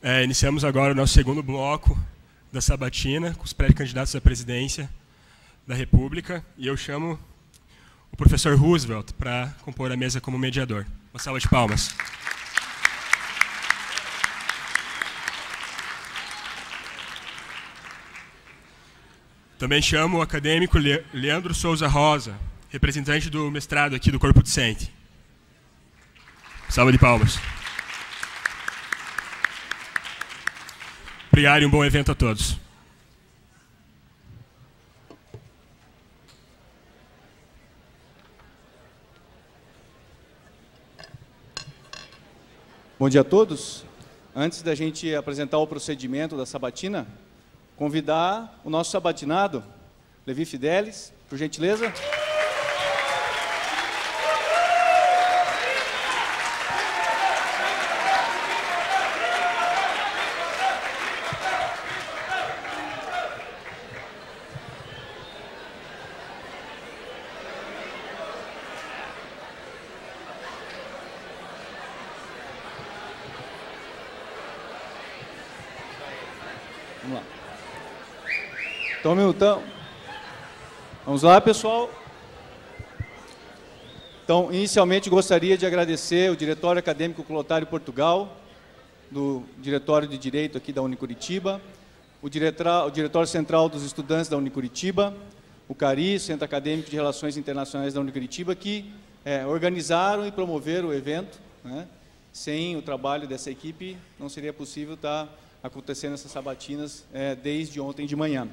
Iniciamos agora o nosso segundo bloco da sabatina, com os pré-candidatos à presidência da República, e eu chamo o professor Roosevelt para compor a mesa como mediador. Uma salva de palmas. Também chamo o acadêmico Leandro Souza Rosa, representante do mestrado aqui do Corpo Docente. Salva de palmas. Obrigado e um bom evento a todos. Bom dia a todos. Antes da gente apresentar o procedimento da sabatina, convidar o nosso sabatinado, Levi Fidelis, por gentileza. Vamos lá. Então, um minutão. Vamos lá, pessoal. Então, inicialmente, gostaria de agradecer o Diretório Acadêmico Clotário Portugal, do Diretório de Direito aqui da Unicuritiba, o Diretório Central dos Estudantes da Unicuritiba, o CARI, Centro Acadêmico de Relações Internacionais da Unicuritiba, que organizaram e promoveram o evento, né? Sem o trabalho dessa equipe, não seria possível estar acontecendo essas sabatinas desde ontem de manhã.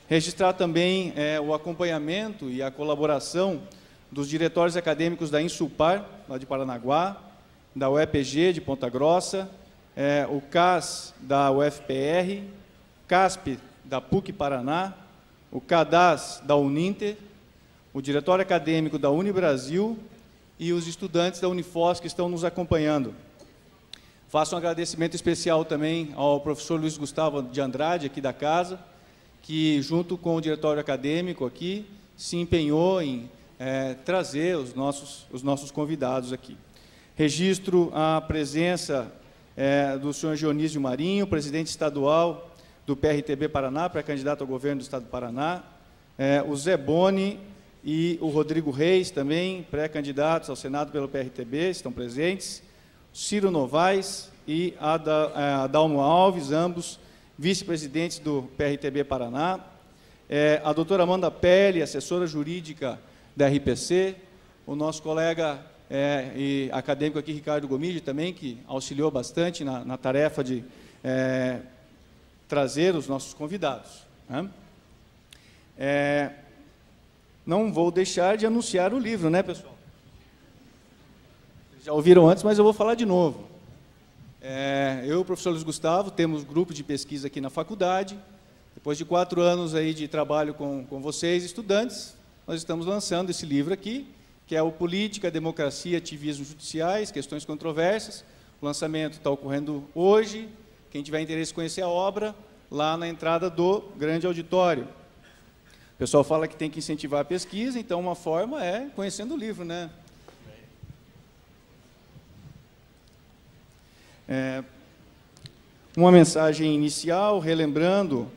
Registrar também o acompanhamento e a colaboração dos diretórios acadêmicos da Insulpar, lá de Paranaguá, da UEPG de Ponta Grossa, o CAS da UFPR, CASP da PUC Paraná, o CADAS da Uninter, o Diretório Acadêmico da Unibrasil e os estudantes da Unifos que estão nos acompanhando. Faço um agradecimento especial também ao professor Luiz Gustavo de Andrade, aqui da casa, que, junto com o diretório acadêmico aqui, se empenhou em trazer os nossos convidados aqui. Registro a presença do senhor Dionísio Marinho, presidente estadual do PRTB Paraná, pré-candidato ao governo do Estado do Paraná, o Zé Boni e o Rodrigo Reis, também pré-candidatos ao Senado pelo PRTB, estão presentes, Ciro Novaes e Adalmo Alves, ambos vice-presidentes do PRTB Paraná, a doutora Amanda Pelli, assessora jurídica da RPC, o nosso colega e acadêmico aqui, Ricardo Gomide, também, que auxiliou bastante na tarefa de trazer os nossos convidados, né? Não vou deixar de anunciar o livro, né, pessoal? Já ouviram antes, mas eu vou falar de novo. Eu e o professor Luiz Gustavo temos grupo de pesquisa aqui na faculdade. Depois de 4 anos aí de trabalho com vocês, estudantes, nós estamos lançando esse livro aqui, que é o Política, Democracia, Ativismo Judiciais, Questões Controversas. O lançamento está ocorrendo hoje. Quem tiver interesse em conhecer a obra, lá na entrada do grande auditório. O pessoal fala que tem que incentivar a pesquisa, então uma forma é conhecendo o livro, né? Uma mensagem inicial, relembrando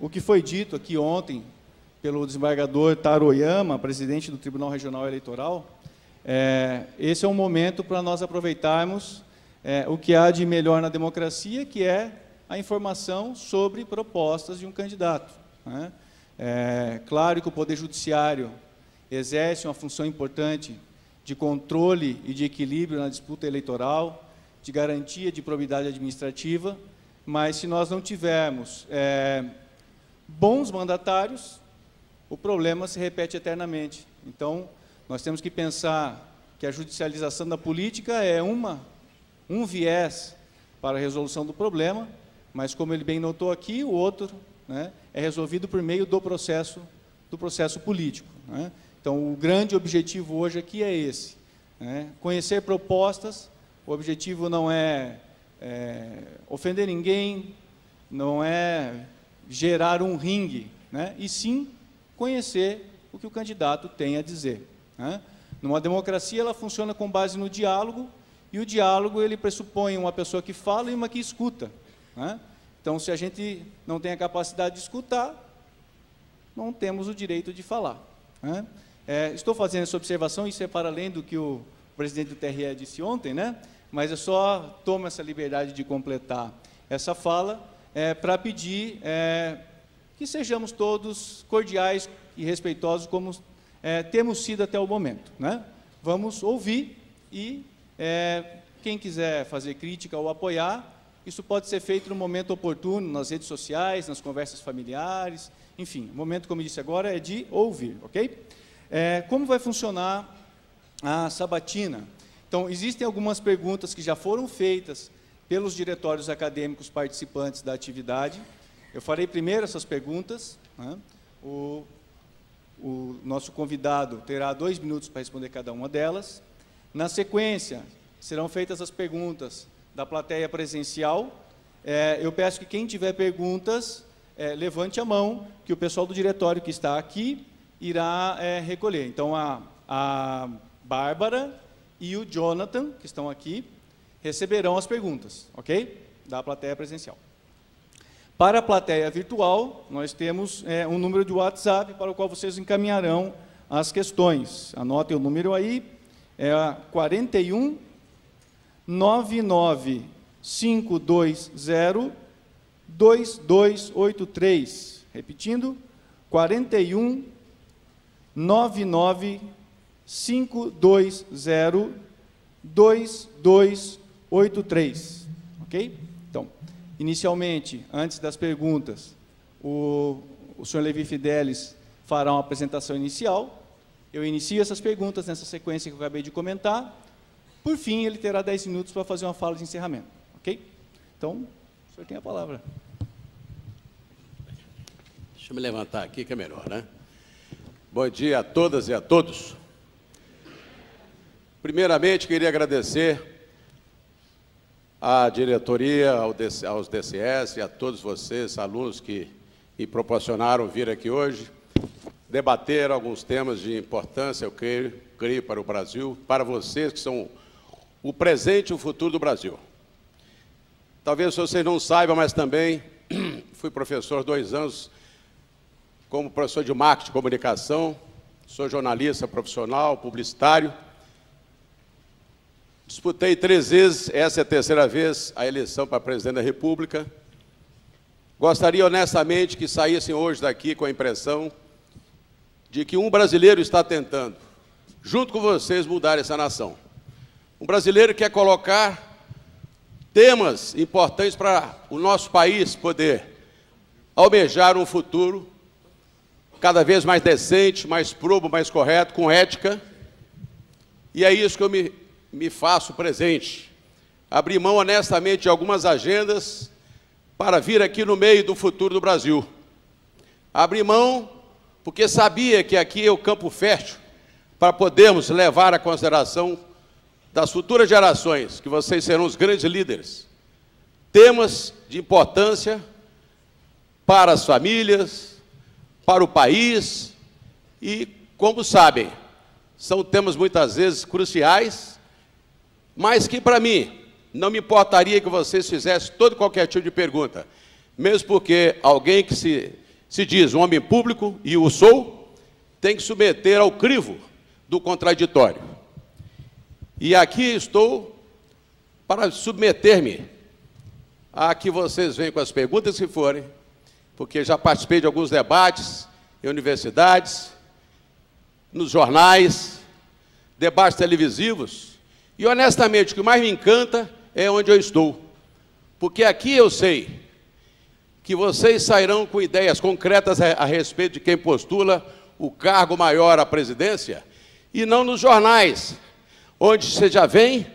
o que foi dito aqui ontem pelo desembargador Taro Oyama, presidente do Tribunal Regional Eleitoral. Esse é um momento para nós aproveitarmos o que há de melhor na democracia, que é a informação sobre propostas de um candidato, né? Claro que o Poder Judiciário exerce uma função importante de controle e de equilíbrio na disputa eleitoral, de garantia de probidade administrativa, mas se nós não tivermos bons mandatários, o problema se repete eternamente. Então, nós temos que pensar que a judicialização da política é um viés para a resolução do problema, mas, como ele bem notou aqui, o outro, né, é resolvido por meio do processo político, né? Então, o grande objetivo hoje aqui é esse, né? Conhecer propostas. O objetivo não é ofender ninguém, não é gerar um ringue, né? E sim conhecer o que o candidato tem a dizer, né? Numa democracia, ela funciona com base no diálogo, e o diálogo ele pressupõe uma pessoa que fala e uma que escuta, né? Então, se a gente não tem a capacidade de escutar, não temos o direito de falar, né? Estou fazendo essa observação, isso é para além do que o presidente do TRE disse ontem, né? Mas eu só tomo essa liberdade de completar essa fala para pedir que sejamos todos cordiais e respeitosos como temos sido até o momento, né? Vamos ouvir e quem quiser fazer crítica ou apoiar, isso pode ser feito no momento oportuno, nas redes sociais, nas conversas familiares, enfim, o momento, como eu disse agora, é de ouvir, ok? Como vai funcionar a sabatina? Então, existem algumas perguntas que já foram feitas pelos diretórios acadêmicos participantes da atividade. Eu farei primeiro essas perguntas, né? O nosso convidado terá 2 minutos para responder cada uma delas. Na sequência, serão feitas as perguntas da plateia presencial. Eu peço que quem tiver perguntas, levante a mão, que o pessoal do diretório que está aqui irá recolher. Então, a Bárbara e o Jonathan, que estão aqui, receberão as perguntas, ok? Da plateia presencial. Para a plateia virtual, nós temos um número de WhatsApp para o qual vocês encaminharão as questões. Anotem o número aí, 41 99 520 2283. Repetindo, 41 99 520 2283. Ok? Então, inicialmente, antes das perguntas, o senhor Levi Fidelis fará uma apresentação inicial. Eu inicio essas perguntas nessa sequência que eu acabei de comentar. Por fim, ele terá 10 minutos para fazer uma fala de encerramento. Ok? Então, o senhor tem a palavra. Deixa eu me levantar aqui, que é melhor, né? Bom dia a todas e a todos. Primeiramente, queria agradecer à diretoria, aos DCS e a todos vocês, alunos que me proporcionaram vir aqui hoje, debater alguns temas de importância, eu creio para o Brasil, para vocês que são o presente e o futuro do Brasil. Talvez vocês não saibam, mas também fui professor 2 anos como professor de marketing e comunicação, sou jornalista profissional, publicitário. Disputei 3 vezes, essa é a 3ª vez, a eleição para presidente da República. Gostaria honestamente que saíssem hoje daqui com a impressão de que um brasileiro está tentando, junto com vocês, mudar essa nação. Um brasileiro quer colocar temas importantes para o nosso país poder almejar um futuro cada vez mais decente, mais probo, mais correto, com ética. E é isso que eu me faço presente. Abri mão honestamente de algumas agendas para vir aqui no meio do futuro do Brasil. Abri mão porque sabia que aqui é o campo fértil para podermos levar à consideração das futuras gerações, que vocês serão os grandes líderes, temas de importância para as famílias, para o país e, como sabem, são temas muitas vezes cruciais, mas que para mim não me importaria que vocês fizessem todo e qualquer tipo de pergunta, mesmo porque alguém que se diz um homem público, e o sou, tem que submeter ao crivo do contraditório. E aqui estou para submeter-me a que vocês venham com as perguntas que forem, porque já participei de alguns debates em universidades, nos jornais, debates televisivos, e honestamente o que mais me encanta é onde eu estou, porque aqui eu sei que vocês sairão com ideias concretas a respeito de quem postula o cargo maior à presidência, e não nos jornais, onde você já vem,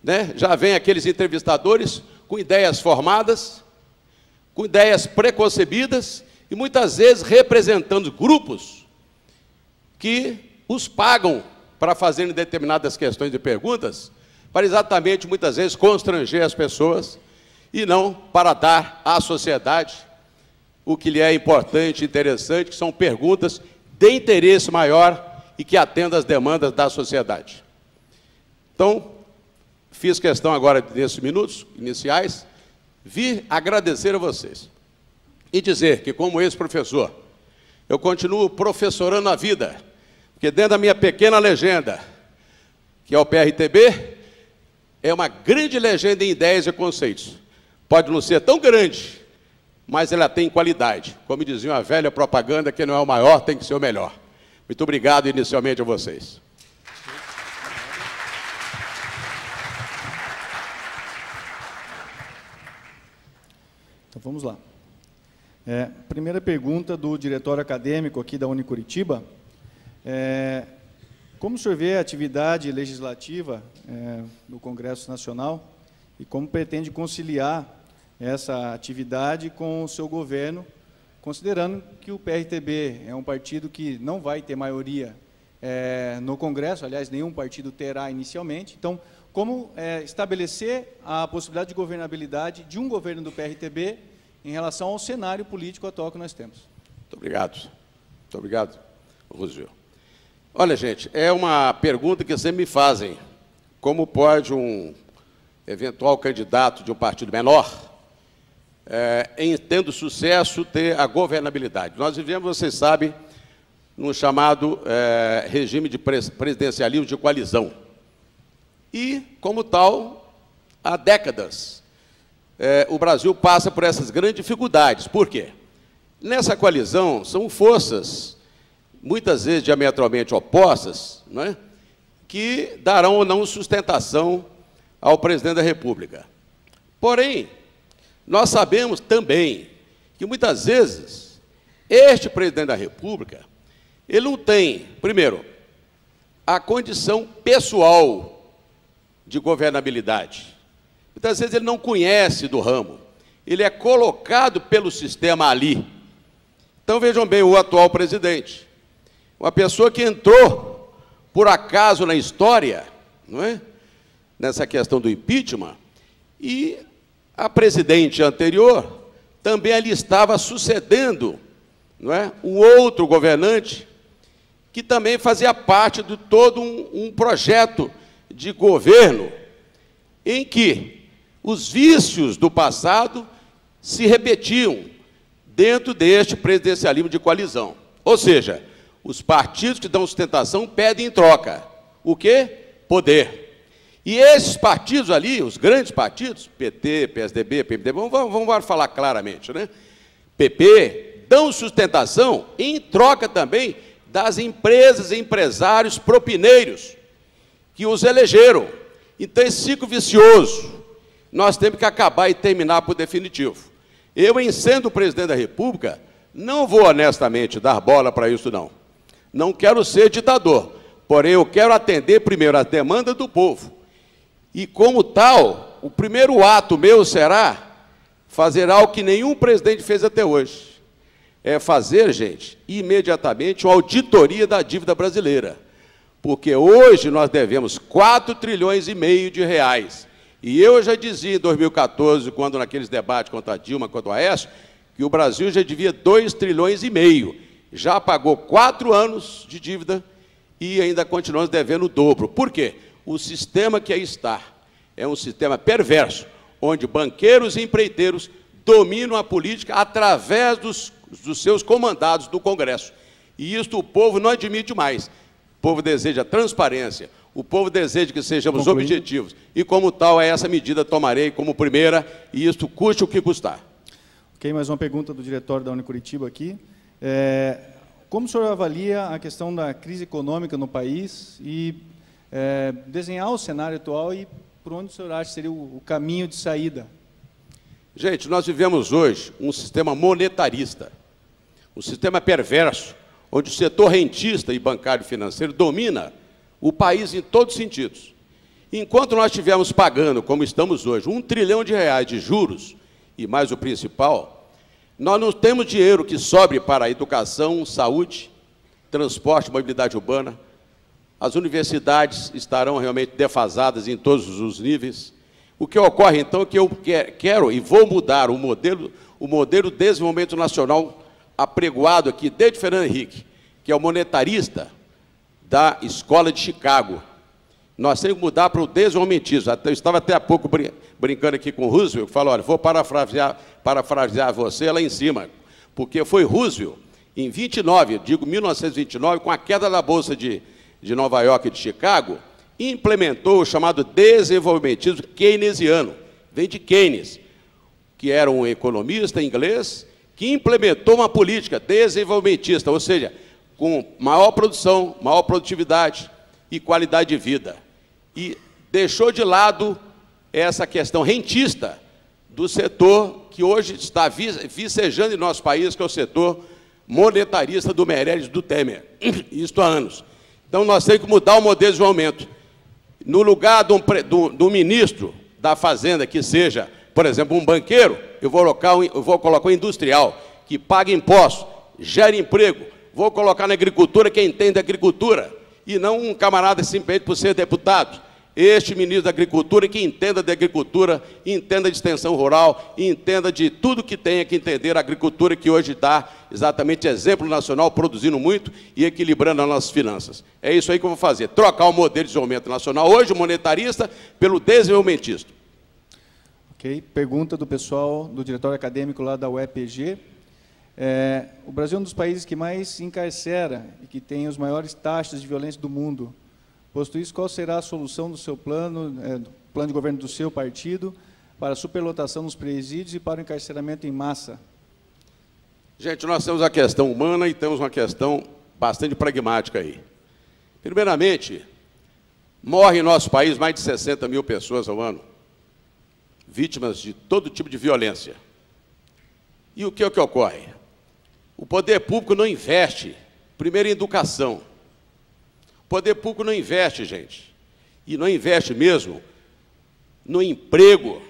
né, já vem aqueles entrevistadores com ideias formadas, com ideias preconcebidas, e muitas vezes representando grupos que os pagam para fazerem determinadas questões de perguntas, para exatamente, muitas vezes, constranger as pessoas, e não para dar à sociedade o que lhe é importante e interessante, que são perguntas de interesse maior e que atendam às demandas da sociedade. Então, fiz questão agora, nesses minutos iniciais, vir agradecer a vocês e dizer que, como ex-professor, eu continuo professorando a vida, porque dentro da minha pequena legenda, que é o PRTB, é uma grande legenda em ideias e conceitos. Pode não ser tão grande, mas ela tem qualidade. Como dizia uma velha propaganda, que não é o maior, tem que ser o melhor. Muito obrigado inicialmente a vocês. Então vamos lá. Primeira pergunta do diretório acadêmico aqui da Unicuritiba. Como o senhor vê a atividade legislativa do Congresso Nacional e como pretende conciliar essa atividade com o seu governo, considerando que o PRTB é um partido que não vai ter maioria no Congresso, aliás, nenhum partido terá inicialmente. Então, como estabelecer a possibilidade de governabilidade de um governo do PRTB em relação ao cenário político atual que nós temos? Muito obrigado. Muito obrigado, Roosevelt. Olha, gente, é uma pergunta que sempre me fazem. Como pode um eventual candidato de um partido menor, em tendo sucesso, ter a governabilidade? Nós vivemos, vocês sabem, num chamado regime de presidencialismo de coalizão. E, como tal, há décadas, o Brasil passa por essas grandes dificuldades. Por quê? Nessa coalizão, são forças, muitas vezes diametralmente opostas, não é? Que darão ou não sustentação ao presidente da República. Porém, nós sabemos também que, muitas vezes, este presidente da República, ele não tem, primeiro, a condição pessoal de governabilidade. Muitas vezes ele não conhece do ramo, ele é colocado pelo sistema ali. Então, vejam bem, o atual presidente, uma pessoa que entrou, por acaso, na história, não é? Nessa questão do impeachment, e a presidente anterior também ali estava sucedendo, não é? Um outro governante que também fazia parte de todo um projeto de governo em que os vícios do passado se repetiam dentro deste presidencialismo de coalizão. Ou seja, os partidos que dão sustentação pedem em troca. O quê? Poder. E esses partidos ali, os grandes partidos, PT, PSDB, PMDB, vamos falar claramente, né? PP, dão sustentação em troca também das empresas e empresários propineiros que os elegeram. Então, esse ciclo vicioso, nós temos que acabar e terminar por definitivo. Eu, em sendo o presidente da República, não vou honestamente dar bola para isso, não. Não quero ser ditador, porém eu quero atender primeiro a demanda do povo. E, como tal, o primeiro ato meu será fazer algo que nenhum presidente fez até hoje. É fazer, gente, imediatamente uma auditoria da dívida brasileira. Porque hoje nós devemos 4,5 trilhões de reais. E eu já dizia em 2014, quando naqueles debates contra a Dilma, contra o Aécio, que o Brasil já devia 2,5 trilhões. Já pagou 4 anos de dívida e ainda continuamos devendo o dobro. Por quê? O sistema que aí está é um sistema perverso, onde banqueiros e empreiteiros dominam a política através dos seus comandados do Congresso. E isto o povo não admite mais. O povo deseja transparência, o povo deseja que sejamos objetivos. E, como tal, essa medida tomarei como primeira, e isto custe o que custar. Ok, mais uma pergunta do diretório da Unicuritiba aqui. Como o senhor avalia a questão da crise econômica no país e desenhar o cenário atual e por onde o senhor acha que seria o caminho de saída? Gente, nós vivemos hoje um sistema monetarista, um sistema perverso, onde o setor rentista e bancário financeiro domina o país em todos os sentidos. Enquanto nós estivermos pagando, como estamos hoje, 1 trilhão de reais de juros, e mais o principal, nós não temos dinheiro que sobre para a educação, saúde, transporte, mobilidade urbana. As universidades estarão realmente defasadas em todos os níveis. O que ocorre, então, é que eu quero e vou mudar o modelo de desenvolvimento nacional apregoado aqui desde Fernando Henrique, que é o monetarista da Escola de Chicago. Nós temos que mudar para o desenvolvimentismo. Eu estava até há pouco brincando aqui com o Roosevelt, que falou, olha, vou parafrasear você lá em cima, porque foi Roosevelt, em 29, digo 1929, com a queda da Bolsa de Nova York e de Chicago, implementou o chamado desenvolvimentismo keynesiano. Vem de Keynes, que era um economista inglês, que implementou uma política desenvolvimentista, ou seja, com maior produção, maior produtividade e qualidade de vida. E deixou de lado essa questão rentista do setor que hoje está vicejando em nosso país, que é o setor monetarista do Meirelles e do Temer. Isto há anos. Então, nós temos que mudar o modelo de desenvolvimento. No lugar do ministro da Fazenda, que seja, por exemplo, um banqueiro, eu vou colocar um industrial, que paga impostos, gera emprego. Vou colocar na agricultura quem entende agricultura, e não um camarada simplesmente por ser deputado. Este ministro da Agricultura, que entenda de agricultura, entenda de extensão rural, entenda de tudo que tenha que entender a agricultura, que hoje dá exatamente exemplo nacional, produzindo muito e equilibrando as nossas finanças. É isso aí que eu vou fazer, trocar o modelo de desenvolvimento nacional, hoje monetarista, pelo desenvolvimentista. Ok, pergunta do pessoal do diretório acadêmico lá da UEPG. O Brasil é um dos países que mais encarcera e que tem as maiores taxas de violência do mundo. Posto isso, qual será a solução do seu plano, do plano de governo do seu partido, para a superlotação nos presídios e para o encarceramento em massa? Gente, nós temos a questão humana e temos uma questão bastante pragmática aí. Primeiramente, morre em nosso país mais de 60 mil pessoas ao ano, vítimas de todo tipo de violência. E o que ocorre? O poder público não investe, primeiro, em educação. O poder público não investe, gente, e não investe mesmo no emprego.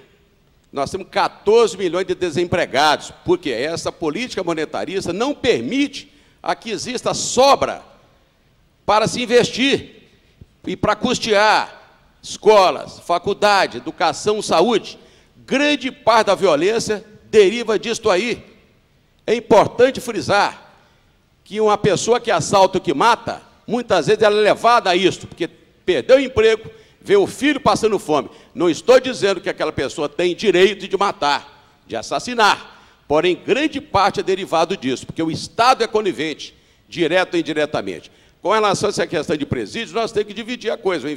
Nós temos 14 milhões de desempregados, porque essa política monetarista não permite a que exista sobra para se investir e para custear escolas, faculdade, educação, saúde. Grande parte da violência deriva disto aí. É importante frisar que uma pessoa que assalta ou que mata, muitas vezes ela é levada a isso, porque perdeu o emprego, vê o filho passando fome. Não estou dizendo que aquela pessoa tem direito de matar, de assassinar, porém, grande parte é derivado disso, porque o Estado é conivente, direto ou indiretamente. Com relação a essa questão de presídios, nós temos que dividir a coisa,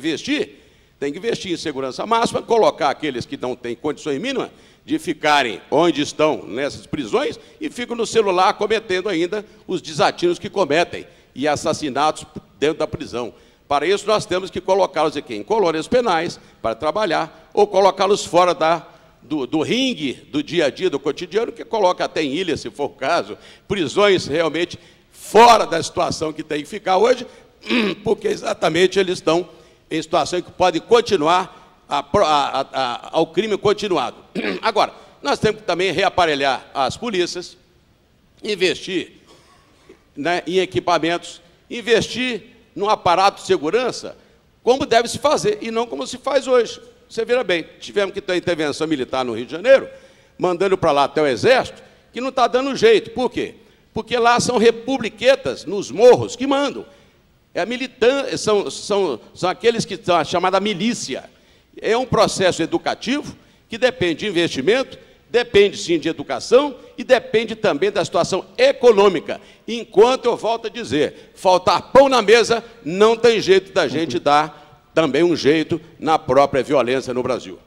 tem que investir em segurança máxima, colocar aqueles que não têm condições mínimas de ficarem onde estão, nessas prisões, e ficam no celular cometendo ainda os desatinos que cometem, e assassinatos dentro da prisão. Para isso, nós temos que colocá-los aqui em colônias penais, para trabalhar, ou colocá-los fora do ringue do dia a dia, do cotidiano, que coloca até em ilha, se for o caso, prisões realmente fora da situação que tem que ficar hoje, porque exatamente eles estão em situação que podem continuar ao crime continuado. Agora, nós temos que também reaparelhar as polícias, investir, né, em equipamentos, investir num aparato de segurança, como deve se fazer, e não como se faz hoje. Você vira bem, tivemos que ter intervenção militar no Rio de Janeiro, mandando para lá até o Exército, que não está dando jeito. Por quê? Porque lá são republiquetas nos morros que mandam. São aqueles que são a chamada milícia. É um processo educativo que depende de investimento, depende, sim, de educação e depende também da situação econômica. Enquanto, eu volto a dizer, faltar pão na mesa, não tem jeito da gente dar também um jeito na própria violência no Brasil.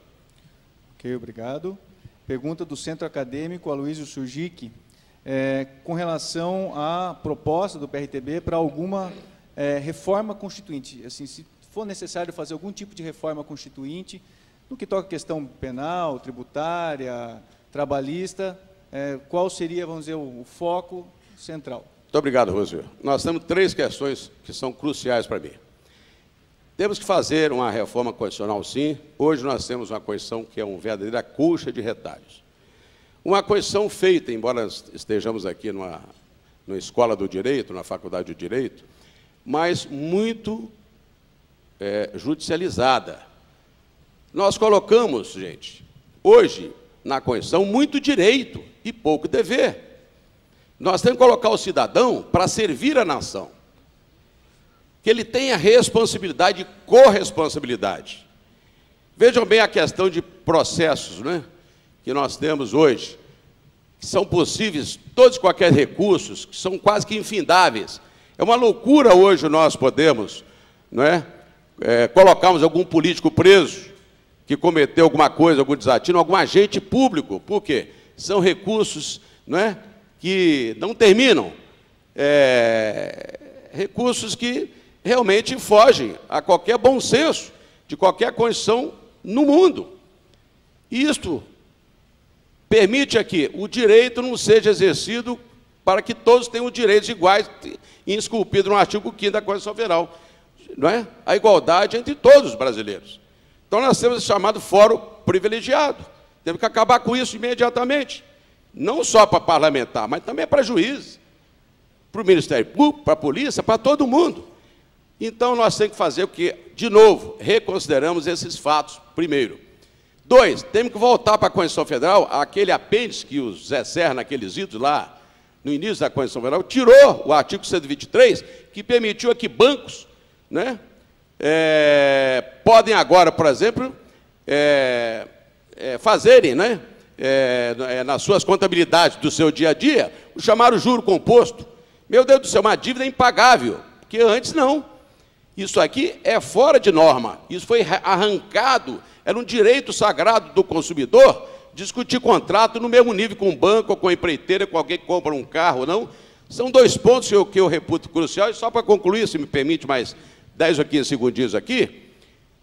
Ok, obrigado. Pergunta do Centro Acadêmico Aloysio Surgic, com relação à proposta do PRTB para alguma reforma constituinte. Assim, se for necessário fazer algum tipo de reforma constituinte, no que toca a questão penal, tributária, trabalhista, qual seria, vamos dizer, o foco central? Muito obrigado, Roosevelt. Nós temos 3 questões que são cruciais para mim. Temos que fazer uma reforma constitucional, sim. Hoje nós temos uma Constituição que é uma verdadeira colcha de retalhos. Uma Constituição feita, embora estejamos aqui numa escola do direito, na faculdade do direito, mas muito judicializada. Nós colocamos, gente, hoje, na Constituição, muito direito e pouco dever. Nós temos que colocar o cidadão para servir a nação. que ele tenha responsabilidade e corresponsabilidade. Vejam bem a questão de processos, né, que nós temos hoje, que são possíveis todos e qualquer recursos, que são quase que infindáveis. É uma loucura hoje nós podemos, não é, colocarmos algum político preso que cometeu alguma coisa, algum desatino, algum agente público. Por quê? São recursos, não é, que não terminam, recursos que realmente fogem a qualquer bom senso de qualquer condição no mundo. Isto permite aqui o direito não seja exercido para que todos tenham direitos iguais, esculpido no artigo 5º da Constituição Federal, não é? A igualdade entre todos os brasileiros. Então nós temos esse chamado fórum privilegiado. Temos que acabar com isso imediatamente. Não só para parlamentar, mas também para juízes, para o Ministério Público, para a polícia, para todo mundo. Então nós temos que fazer o que, de novo, reconsideramos esses fatos primeiro. 2, temos que voltar para a Constituição Federal, aquele apêndice que o Zé Serra, naqueles idos lá, no início da Constituição Federal, tirou o artigo 123, que permitiu que bancos, né, podem agora, por exemplo, fazerem, né, nas suas contabilidades do seu dia a dia, o chamado juro composto. Meu Deus do céu, uma dívida impagável, porque antes não. Isso aqui é fora de norma, isso foi arrancado, era um direito sagrado do consumidor discutir contrato no mesmo nível com um banco, ou com a empreiteira, com alguém que compra um carro ou não. São 2 pontos que eu reputo cruciais. E só para concluir, se me permite mais 10 ou 15 segundinhos aqui,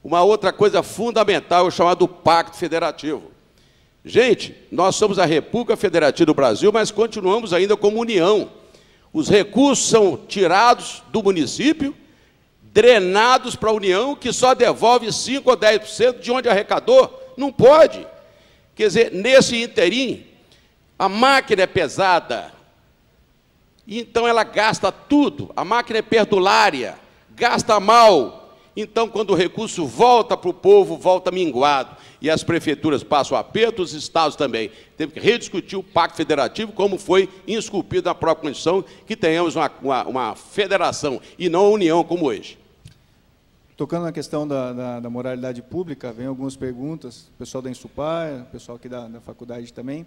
uma outra coisa fundamental é o chamado Pacto Federativo. Gente, nós somos a República Federativa do Brasil, mas continuamos ainda como União. Os recursos são tirados do município, drenados para a União, que só devolve 5% ou 10% de onde arrecadou. Não pode. Quer dizer, nesse interim, a máquina é pesada, então ela gasta tudo. A máquina é perdulária, gasta mal. Então, quando o recurso volta para o povo, volta minguado. E as prefeituras passam aperto, os estados também. Temos que rediscutir o Pacto Federativo, como foi esculpido na própria Constituição, que tenhamos uma federação e não a União como hoje. Tocando na questão da moralidade pública, vem algumas perguntas, o pessoal da Insupar, o pessoal aqui da faculdade também,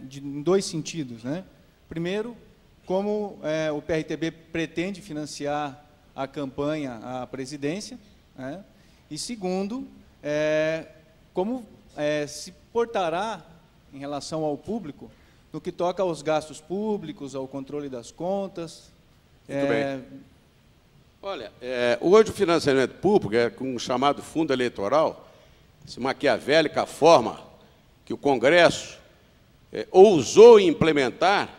em 2 sentidos, né? Primeiro, como o PRTB pretende financiar a campanha à presidência, né? E segundo, como se portará em relação ao público, no que toca aos gastos públicos, ao controle das contas. Muito bem. Olha, hoje o financiamento público é com o chamado fundo eleitoral, essa maquiavélica forma que o Congresso ousou implementar,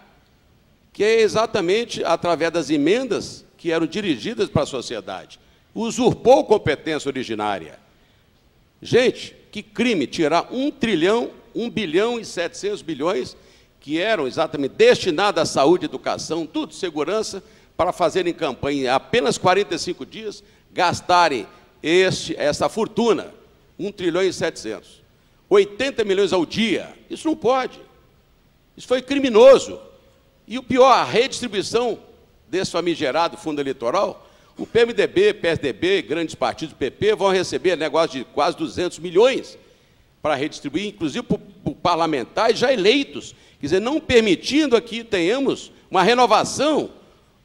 que é exatamente através das emendas que eram dirigidas para a sociedade. Usurpou competência originária. Gente, que crime tirar 1 bilhão e 700 bilhões que eram exatamente destinados à saúde, educação, tudo, segurança, para fazerem campanha em apenas 45 dias, gastarem essa fortuna, 1 trilhão e 700. 80 milhões ao dia, isso não pode. Isso foi criminoso. E o pior, a redistribuição desse famigerado fundo eleitoral, o PMDB, PSDB, grandes partidos, PP, vão receber negócio de quase 200 milhões para redistribuir, inclusive para parlamentares já eleitos. Quer dizer, não permitindo aqui tenhamos uma renovação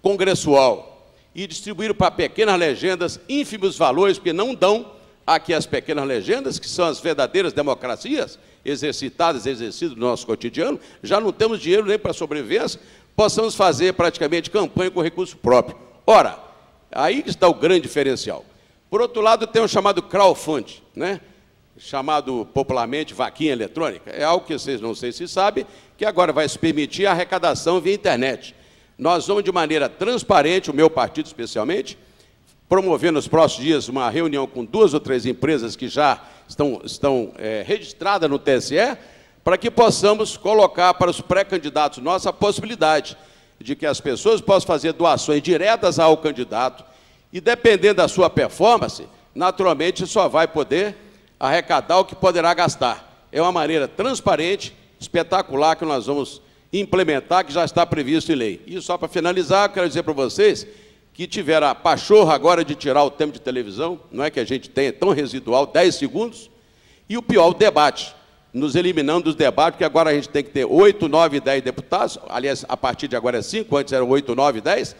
congressual e distribuíram para pequenas legendas ínfimos valores, porque não dão aqui as pequenas legendas, que são as verdadeiras democracias exercidas no nosso cotidiano. Já não temos dinheiro nem para sobrevivência, possamos fazer praticamente campanha com recurso próprio. Ora, aí está o grande diferencial. Por outro lado, tem o chamado crowdfunding, né? Chamado popularmente vaquinha eletrônica. É algo que vocês não sei se sabem, que agora vai se permitir a arrecadação via internet. Nós vamos, de maneira transparente, o meu partido especialmente, promover nos próximos dias uma reunião com 2 ou 3 empresas que já estão registradas no TSE, para que possamos colocar para os pré-candidatos nossos a possibilidade de que as pessoas possam fazer doações diretas ao candidato e, dependendo da sua performance, naturalmente só vai poder arrecadar o que poderá gastar. É uma maneira transparente, espetacular, que nós vamos implementar, que já está previsto em lei. E só para finalizar, quero dizer para vocês que tiveram a pachorra agora de tirar o tempo de televisão, não é que a gente tenha tão residual, 10 segundos, e o pior, o debate, nos eliminando dos debates, porque agora a gente tem que ter 8, 9, 10 deputados, aliás, a partir de agora é 5, antes eram 8, 9, 10,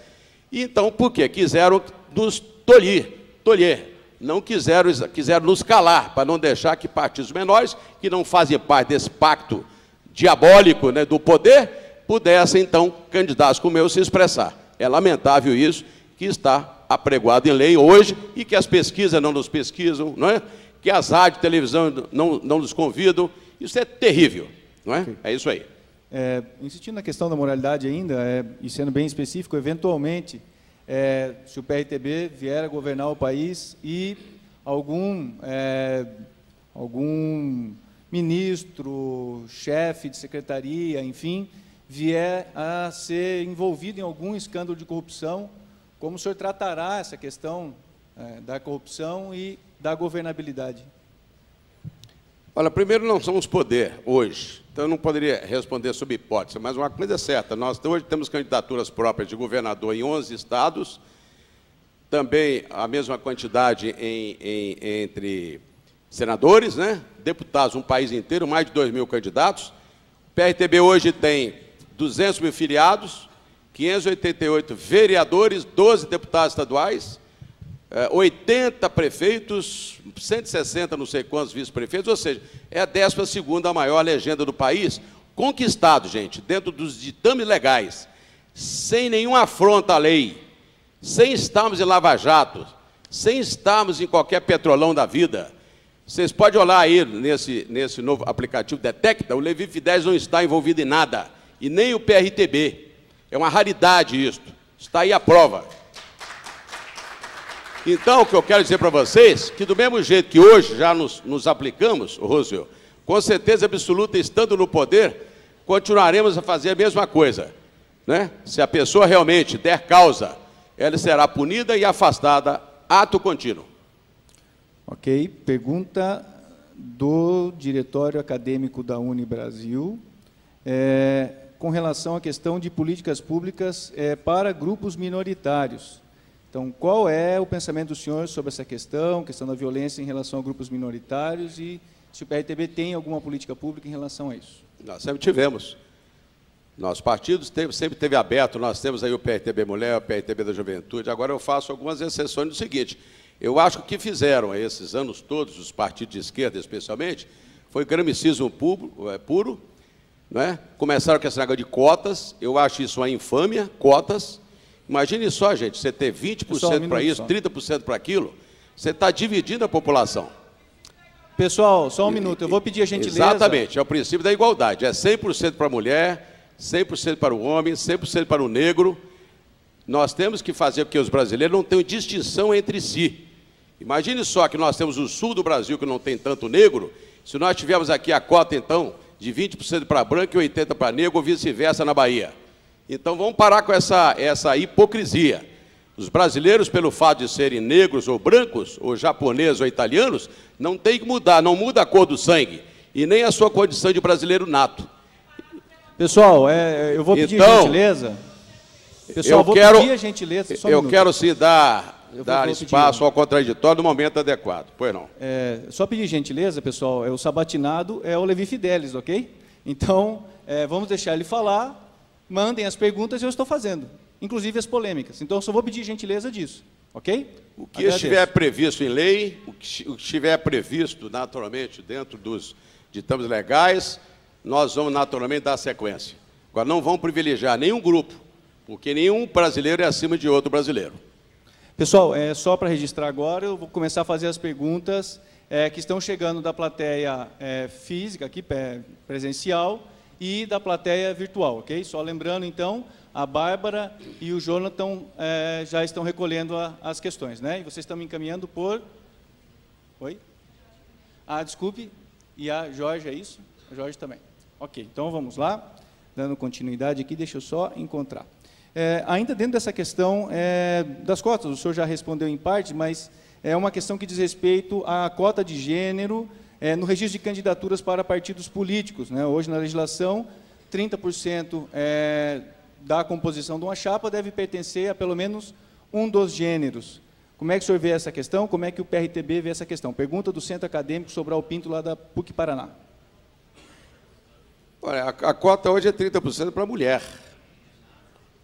e então, por quê? Quiseram nos tolher, não quiseram nos calar, para não deixar que partidos menores, que não fazem parte desse pacto diabólico, né, do poder, pudessem, então, candidatos como eu, se expressar. É lamentável isso, que está apregoado em lei hoje, e que as pesquisas não nos pesquisam, não é? Que as rádios e televisão não nos convidam. Isso é terrível, não é? Okay. É isso aí. Insistindo na questão da moralidade ainda, e sendo bem específico, eventualmente, se o PRTB vier a governar o país e algum ministro, chefe de secretaria, enfim, vier a ser envolvido em algum escândalo de corrupção, como o senhor tratará essa questão da corrupção e da governabilidade? Olha, primeiro, não somos poder hoje, então eu não poderia responder sob hipótese, mas uma coisa é certa, nós hoje temos candidaturas próprias de governador em 11 estados, também a mesma quantidade entre senadores, né? Deputados, um país inteiro, mais de 2.000 candidatos. O PRTB hoje tem 200 mil filiados, 588 vereadores, 12 deputados estaduais, 80 prefeitos, 160 não sei quantos vice-prefeitos, ou seja, é a 12ª maior legenda do país, conquistado, gente, dentro dos ditames legais, sem nenhuma afronta à lei, sem estarmos em lava-jato, sem estarmos em qualquer petrolão da vida. Vocês podem olhar aí nesse novo aplicativo Detecta, o Levi Fidelis não está envolvido em nada, e nem o PRTB. É uma raridade isto, está aí a prova. Então, o que eu quero dizer para vocês, que do mesmo jeito que hoje já nos aplicamos, Roosevelt, com certeza absoluta, estando no poder, continuaremos a fazer a mesma coisa, né? Se a pessoa realmente der causa, ela será punida e afastada, ato contínuo. Ok. Pergunta do Diretório Acadêmico da Unibrasil, com relação à questão de políticas públicas para grupos minoritários. Então, qual é o pensamento do senhor sobre essa questão da violência em relação a grupos minoritários e se o PRTB tem alguma política pública em relação a isso? Nós sempre tivemos. Nosso partido sempre teve aberto, nós temos aí o PRTB Mulher, o PRTB da Juventude. Agora eu faço algumas exceções no seguinte, eu acho que o que fizeram esses anos todos, os partidos de esquerda especialmente, foi gramicismo puro, né? Começaram com esse negócio de cotas, eu acho isso uma infâmia, cotas. Imagine só, gente, você ter 20% para isso, 30% para aquilo, você está dividindo a população. Pessoal, só um minuto, eu vou pedir a gentileza. Exatamente, é o princípio da igualdade, é 100% para a mulher, 100% para o homem, 100% para o negro. Nós temos que fazer com que os brasileiros não tenham distinção entre si. Imagine só que nós temos o sul do Brasil que não tem tanto negro, se nós tivermos aqui a cota, então, de 20% para branco e 80% para negro, ou vice-versa na Bahia. Então, vamos parar com essa hipocrisia. Os brasileiros, pelo fato de serem negros ou brancos, ou japoneses ou italianos, não tem que mudar, não muda a cor do sangue, e nem a sua condição de brasileiro nato. Pessoal, eu vou pedir gentileza. Pessoal, pedir a gentileza. Só um minuto. Quero sim dar espaço ao contraditório no momento adequado. Pois não. Só pedir gentileza, pessoal, o sabatinado é o Levi Fidelis, ok? Então, vamos deixar ele falar. Mandem as perguntas e eu estou fazendo, inclusive as polêmicas. Então, eu só vou pedir gentileza disso, ok? O que estiver previsto em lei, o que estiver previsto naturalmente dentro dos ditames legais, nós vamos naturalmente dar sequência. Agora, não vamos privilegiar nenhum grupo, porque nenhum brasileiro é acima de outro brasileiro. Pessoal, só para registrar agora, eu vou começar a fazer as perguntas que estão chegando da plateia física, aqui presencial, e da plateia virtual, ok? Só lembrando, então, a Bárbara e o Jonathan já estão recolhendo as questões, né? E vocês estão me encaminhando por... Oi? Desculpe. E a Jorge, é isso? A Jorge também. Ok, então vamos lá. Dando continuidade aqui, deixa eu só encontrar. Ainda dentro dessa questão das cotas, o senhor já respondeu em parte, mas é uma questão que diz respeito à cota de gênero no registro de candidaturas para partidos políticos, né? Hoje, na legislação, 30% da composição de uma chapa deve pertencer a pelo menos um dos gêneros. Como é que o senhor vê essa questão? Como é que o PRTB vê essa questão? Pergunta do Centro Acadêmico Sobral Pinto, lá da PUC Paraná. Olha, a cota hoje é 30% para a mulher.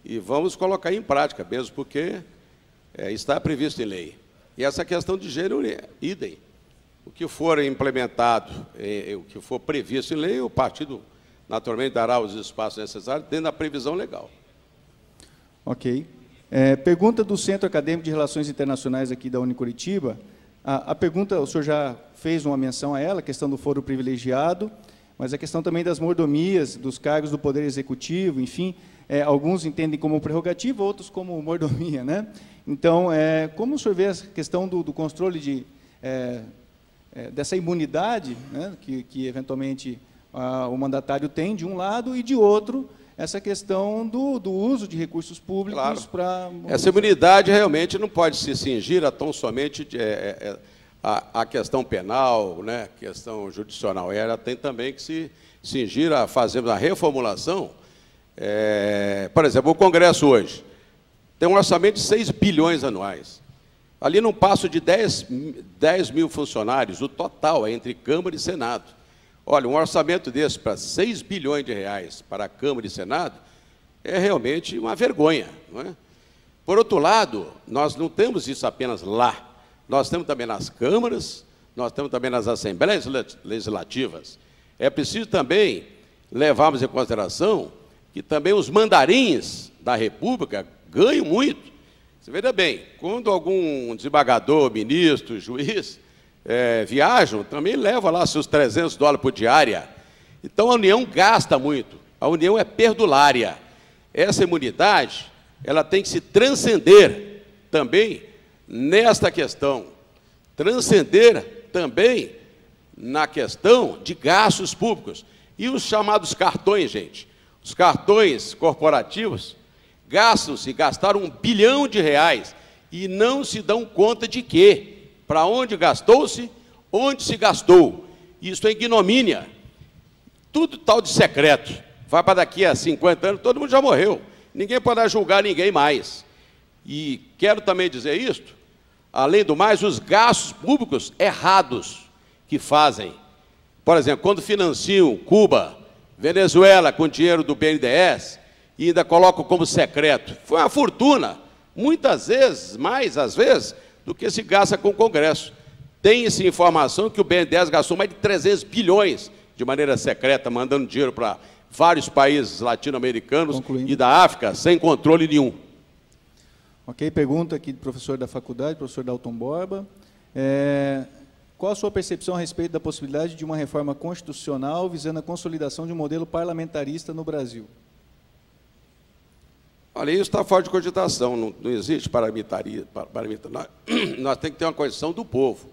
E vamos colocar em prática, mesmo porque está previsto em lei. E essa questão de gênero é idem. O que for implementado, o que for previsto em lei, o partido naturalmente dará os espaços necessários dentro da previsão legal. Ok. Pergunta do Centro Acadêmico de Relações Internacionais aqui da Unicuritiba. A pergunta, o senhor já fez uma menção a ela, a questão do foro privilegiado, mas a questão também das mordomias, dos cargos do Poder Executivo, enfim, alguns entendem como prerrogativa, outros como mordomia, né? Então, como o senhor vê a questão do controle dessa imunidade, né, que eventualmente o mandatário tem de um lado e de outro, essa questão do uso de recursos públicos, claro, para... Essa imunidade realmente não pode se cingir a tão somente a questão penal, né, questão judicial. Ela tem também que se cingir a fazer uma reformulação. Por exemplo, o Congresso hoje tem um orçamento de 6 bilhões anuais. Ali num passo de 10 mil funcionários, o total entre Câmara e Senado. Olha, um orçamento desse para 6 bilhões de reais para a Câmara e Senado é realmente uma vergonha, não é? Por outro lado, nós não temos isso apenas lá. Nós temos também nas câmaras, nós temos também nas assembleias legislativas. É preciso também levarmos em consideração que também os mandarins da República ganham muito. Você veja bem, quando algum desembargador, ministro, juiz viajam, também leva lá seus $300 por diária. Então a União gasta muito, a União é perdulária. Essa imunidade, ela tem que se transcender também nesta questão, transcender também na questão de gastos públicos. E os chamados cartões, gente, os cartões corporativos gastaram R$1 bilhão e não se dão conta de quê? Para onde gastou-se, onde se gastou. Isso é ignomínia. Tudo tal de secreto. Vai para daqui a 50 anos, todo mundo já morreu. Ninguém poderá julgar ninguém mais. E quero também dizer isto, além do mais, os gastos públicos errados que fazem. Por exemplo, quando financiam Cuba, Venezuela com dinheiro do BNDES e ainda colocam como secreto, foi uma fortuna, muitas vezes, mais às vezes, do que se gasta com o Congresso. Tem-se informação que o BNDES gastou mais de 300 bilhões de maneira secreta, mandando dinheiro para vários países latino-americanos e da África, sem controle nenhum. Ok, pergunta aqui do professor da faculdade, professor Dalton Borba. Qual a sua percepção a respeito da possibilidade de uma reforma constitucional visando a consolidação de um modelo parlamentarista no Brasil? Olha, isso está fora de cogitação, não existe parlamentarismo. Nós temos que ter uma Constituição do povo.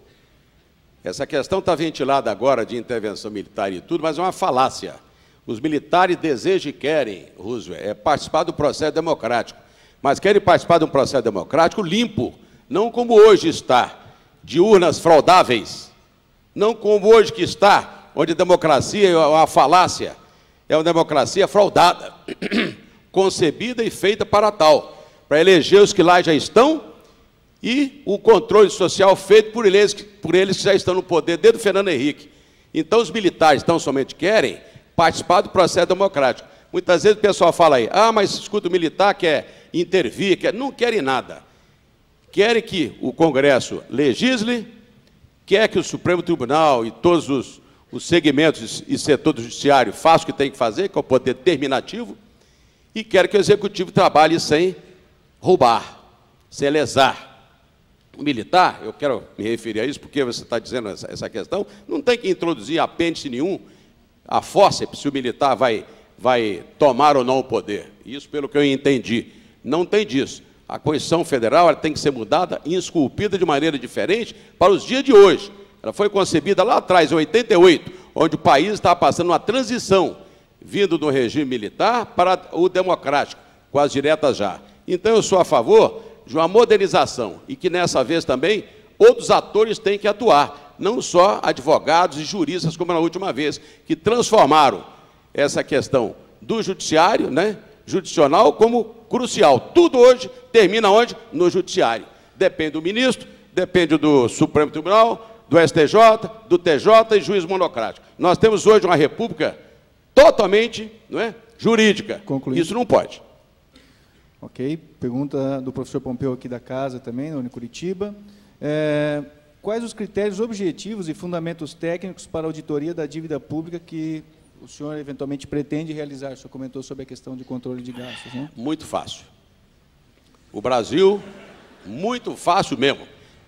Essa questão está ventilada agora de intervenção militar e tudo, mas é uma falácia. Os militares desejam e querem, Roosevelt, participar do processo democrático, mas querem participar de um processo democrático limpo, não como hoje está, de urnas fraudáveis, não como hoje que está, onde a democracia é uma falácia, é uma democracia fraudada, concebida e feita para tal, para eleger os que lá já estão e o controle social feito por eles que já estão no poder, desde o Fernando Henrique. Então, os militares tão somente querem participar do processo democrático. Muitas vezes o pessoal fala aí, mas escuta, o militar quer intervir, não querem nada. Querem que o Congresso legisle, quer que o Supremo Tribunal e todos os segmentos e setor do judiciário façam o que tem que fazer, que é o poder determinativo, e quer que o Executivo trabalhe sem roubar, sem lesar. O militar, eu quero me referir a isso, porque você está dizendo essa questão, não tem que introduzir apêndice nenhum, a fórceps, se o militar vai tomar ou não o poder. Isso pelo que eu entendi. Não tem disso. A Constituição Federal ela tem que ser mudada e esculpida de maneira diferente para os dias de hoje. Ela foi concebida lá atrás, em 88, onde o país estava passando uma transição, vindo do regime militar para o democrático, com as diretas já. Então, eu sou a favor de uma modernização e que, nessa vez também, outros atores têm que atuar, não só advogados e juristas, como na última vez, que transformaram essa questão do judiciário, né, judicional, como crucial. Tudo hoje termina onde? No judiciário. Depende do ministro, depende do Supremo Tribunal, do STJ, do TJ e juiz monocrático. Nós temos hoje uma república totalmente, não é, jurídica. Concluído. Isso não pode. Ok. Pergunta do professor Pompeu aqui da casa também, da Unicuritiba. Quais os critérios objetivos e fundamentos técnicos para a auditoria da dívida pública que o senhor eventualmente pretende realizar? O senhor comentou sobre a questão de controle de gastos, né? Muito fácil. O Brasil, muito fácil mesmo.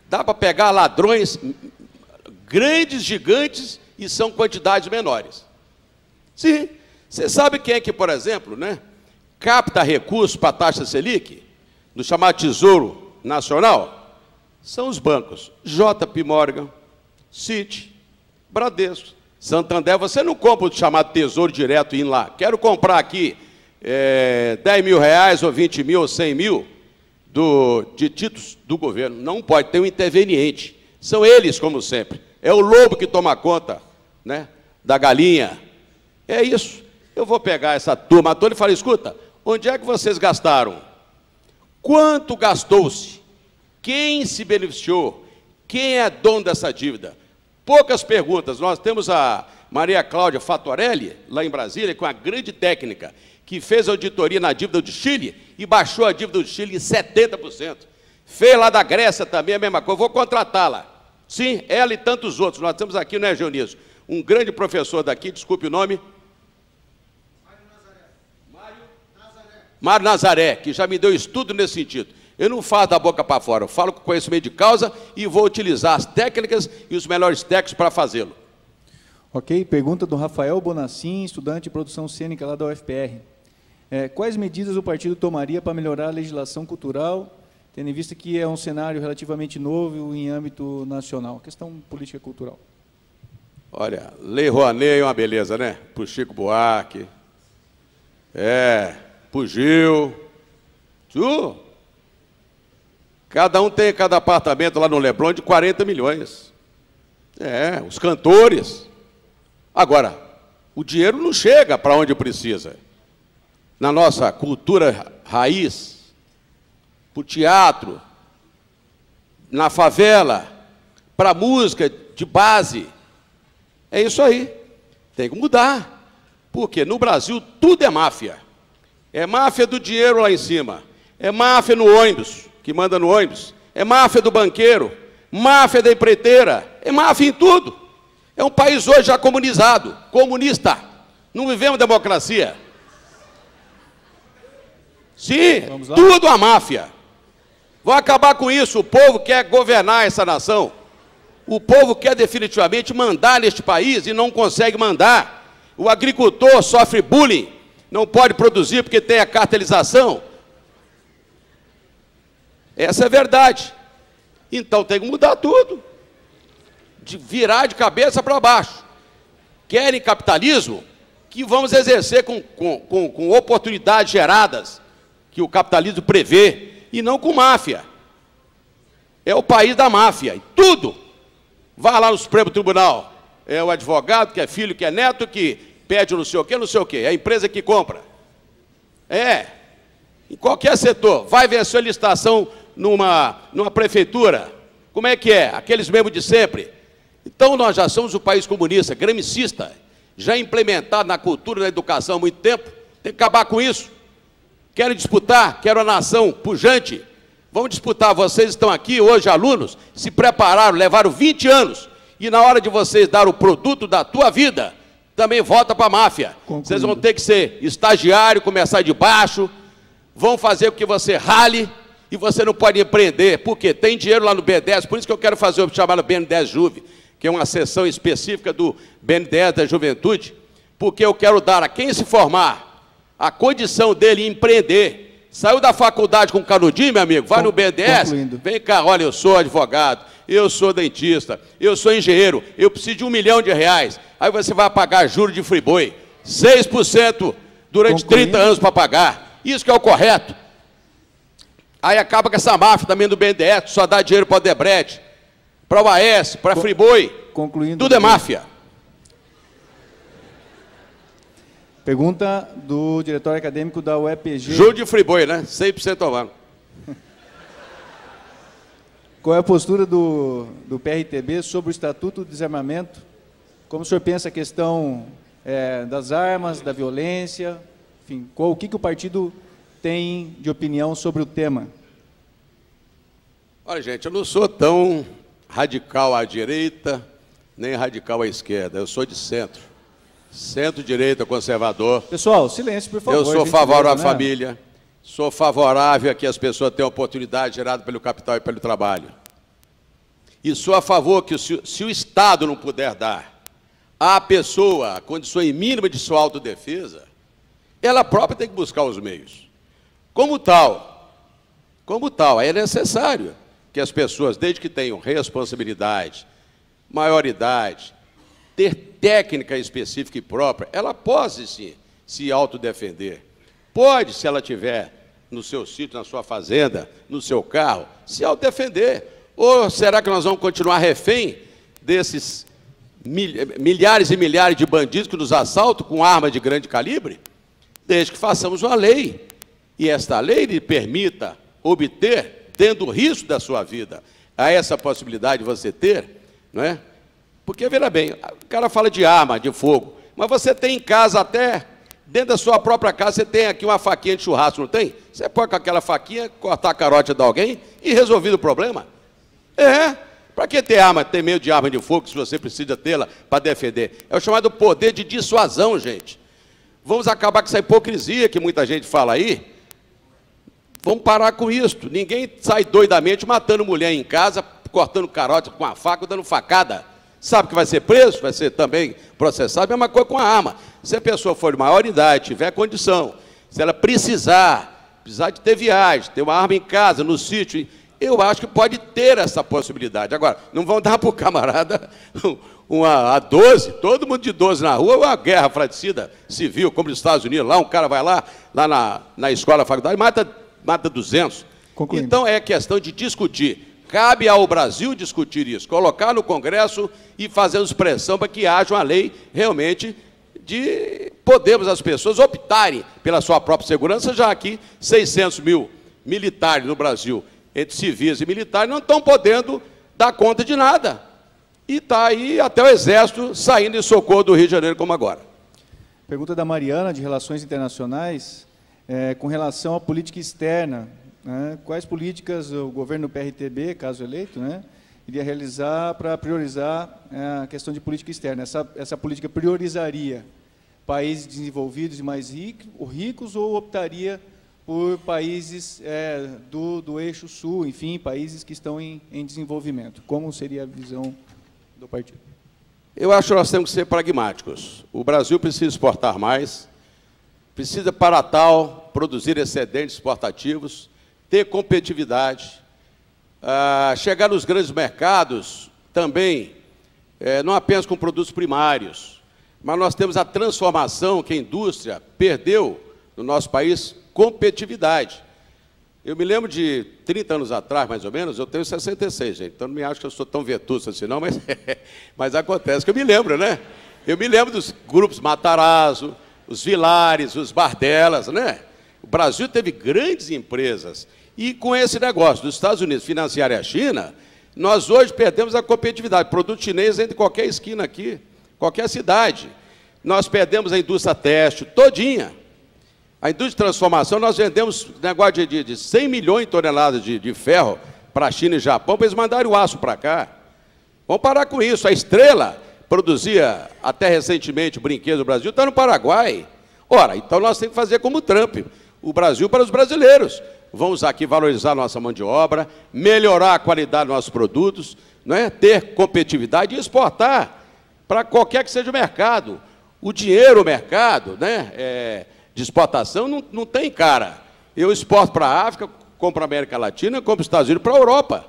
Dá para pegar ladrões grandes, gigantes, e são quantidades menores. Sim. Você sabe quem é que, por exemplo, né, capta recursos para a taxa Selic, no chamado Tesouro Nacional? São os bancos. JP Morgan, Citi, Bradesco, Santander. Você não compra o chamado Tesouro Direto e ir lá. Quero comprar aqui 10 mil reais, ou 20 mil, ou 100 mil de títulos do governo. Não pode ter um interveniente. São eles, como sempre. É o lobo que toma conta, né, da galinha. É isso. Eu vou pegar essa turma toda e falar, escuta, onde é que vocês gastaram? Quanto gastou-se? Quem se beneficiou? Quem é dono dessa dívida? Poucas perguntas. Nós temos a Maria Cláudia Fattorelli, lá em Brasília, com a grande técnica, que fez auditoria na dívida do Chile e baixou a dívida do Chile em 70%. Fez lá da Grécia também a mesma coisa. Vou contratá-la. Sim, ela e tantos outros. Nós temos aqui, não é, Dionísio? Um grande professor daqui, desculpe o nome. Mário Nazaré, que já me deu estudo nesse sentido. Eu não falo da boca para fora, eu falo com conhecimento de causa e vou utilizar as técnicas e os melhores técnicos para fazê-lo. Ok, pergunta do Rafael Bonacin, estudante de produção cênica lá da UFPR. Quais medidas o partido tomaria para melhorar a legislação cultural, tendo em vista que é um cenário relativamente novo em âmbito nacional? Questão política cultural. Olha, Lei Rouanet é uma beleza, né? Para o Chico Buarque, para o Gil, cada um tem cada apartamento lá no Leblon de 40 milhões. Os cantores. Agora, o dinheiro não chega para onde precisa. Na nossa cultura raiz, para o teatro, na favela, para a música de base. É isso aí. Tem que mudar. Porque no Brasil tudo é máfia. É máfia do dinheiro lá em cima. É máfia no ônibus, que manda no ônibus. É máfia do banqueiro. Máfia da empreiteira. É máfia em tudo. É um país hoje já comunizado, comunista. Não vivemos democracia. Sim, tudo a máfia. Vão acabar com isso. O povo quer governar essa nação. O povo quer definitivamente mandar neste país e não consegue mandar. O agricultor sofre bullying, não pode produzir porque tem a cartelização. Essa é a verdade. Então tem que mudar tudo. De virar de cabeça para baixo. Querem capitalismo? Que vamos exercer com oportunidades geradas, que o capitalismo prevê, e não com máfia. É o país da máfia. E tudo. Vai lá no Supremo Tribunal. É o advogado, que é filho, que é neto, que pede não sei o quê, não sei o quê. É a empresa que compra. Em qualquer setor. Vai vencer a licitação numa prefeitura. Como é que é? Aqueles mesmos de sempre. Então, nós já somos um país comunista, gramicista, já implementado na cultura e na educação há muito tempo. Tem que acabar com isso. Querem disputar? Quero a nação pujante. Vamos disputar. Vocês estão aqui hoje, alunos, se prepararam, levaram 20 anos. E na hora de vocês dar o produto da tua vida, também volta para a máfia. Concluído. Vocês vão ter que ser estagiário, começar de baixo, vão fazer com que você rale e você não pode empreender. Por quê? Tem dinheiro lá no BNDES, por isso que eu quero fazer o chamado BNDES Juve, que é uma seção específica do BNDES da Juventude, porque eu quero dar a quem se formar a condição dele empreender. Saiu da faculdade com canudinho, meu amigo, vai no BNDES, vem cá, olha, eu sou advogado, eu sou dentista, eu sou engenheiro, eu preciso de R$1 milhão. Aí você vai pagar juros de friboi, 6% durante 30 anos para pagar. Isso que é o correto. Aí acaba com essa máfia também do BNDES, só dá dinheiro para o Odebrecht, para o AES, para a friboi. Tudo é máfia. Pergunta do diretor acadêmico da UEPG. Júlio de Friboi, né? 100% humano. Qual é a postura do PRTB sobre o Estatuto do Desarmamento? Como o senhor pensa a questão das armas, da violência? Enfim, o que o partido tem de opinião sobre o tema? Olha, gente, eu não sou tão radical à direita, nem radical à esquerda. Eu sou de centro. Centro-direita, conservador. Pessoal, silêncio, por favor. Eu sou favorável à família, sou favorável a que as pessoas tenham oportunidade gerada pelo capital e pelo trabalho. E sou a favor que, se o Estado não puder dar à pessoa condições mínimas de sua autodefesa, ela própria tem que buscar os meios. Como tal, é necessário que as pessoas, desde que tenham responsabilidade, maioridade, ter técnica específica e própria, ela pode, sim, se autodefender. Pode, se ela tiver no seu sítio, na sua fazenda, no seu carro, se autodefender. Ou será que nós vamos continuar refém desses milhares e milhares de bandidos que nos assaltam com armas de grande calibre? Desde que façamos uma lei. E esta lei lhe permita obter, tendo o risco da sua vida, a essa possibilidade de você ter, não é? Porque, veja bem, o cara fala de arma, de fogo, mas você tem em casa até, dentro da sua própria casa, você tem aqui uma faquinha de churrasco, não tem? Você pode com aquela faquinha cortar a carótida de alguém e resolvido o problema. Para que ter arma, ter medo de arma de fogo, se você precisa tê-la para defender? É o chamado poder de dissuasão, gente. Vamos acabar com essa hipocrisia que muita gente fala aí. Vamos parar com isso. Ninguém sai doidamente matando mulher em casa, cortando carótida com a faca, dando facada. Sabe que vai ser preso, vai ser também processado, a mesma coisa com a arma. Se a pessoa for de maior idade, tiver condição, se ela precisar de ter viagem, ter uma arma em casa, no sítio, eu acho que pode ter essa possibilidade. Agora, não vão dar para o camarada a 12, todo mundo de 12 na rua, uma guerra fratricida civil, como nos Estados Unidos, lá um cara vai lá na escola, na faculdade, mata 200. Concluindo. Então, é questão de discutir. Cabe ao Brasil discutir isso, colocar no Congresso e fazermos pressão para que haja uma lei realmente de podermos as pessoas optarem pela sua própria segurança, já que 600 mil militares no Brasil, entre civis e militares, não estão podendo dar conta de nada. E está aí até o Exército saindo em socorro do Rio de Janeiro, como agora. Pergunta da Mariana, de Relações Internacionais, com relação à política externa. Quais políticas o governo do PRTB, caso eleito, iria realizar para priorizar a questão de política externa? Essa política priorizaria países desenvolvidos e mais ricos ou optaria por países do eixo sul, enfim, países que estão em desenvolvimento? Como seria a visão do partido? Eu acho que nós temos que ser pragmáticos. O Brasil precisa exportar mais, precisa, para tal, produzir excedentes exportativos, ter competitividade, chegar nos grandes mercados também, não apenas com produtos primários, mas nós temos a transformação que a indústria perdeu no nosso país, competitividade. Eu me lembro de 30 anos atrás, mais ou menos, eu tenho 66, gente, então não me acho que eu sou tão vetusto assim não, mas acontece que eu me lembro, né? Eu me lembro dos grupos Matarazzo, os Vilares, os Bardelas, né? O Brasil teve grandes empresas e com esse negócio dos Estados Unidos financiarem a China, nós hoje perdemos a competitividade. Produto chinês entra em qualquer esquina aqui, qualquer cidade. Nós perdemos a indústria têxtil todinha. A indústria de transformação, nós vendemos negócio de 100 milhões de toneladas de ferro para a China e Japão, para eles mandarem o aço para cá. Vamos parar com isso. A Estrela produzia até recentemente brinquedos do Brasil, está no Paraguai. Ora, então nós temos que fazer como o Trump. O Brasil para os brasileiros. Vamos aqui valorizar a nossa mão de obra, melhorar a qualidade dos nossos produtos, ter competitividade e exportar para qualquer que seja o mercado. O dinheiro, o mercado de exportação não tem cara. Eu exporto para a África, compro para a América Latina, compro para os Estados Unidos, para a Europa.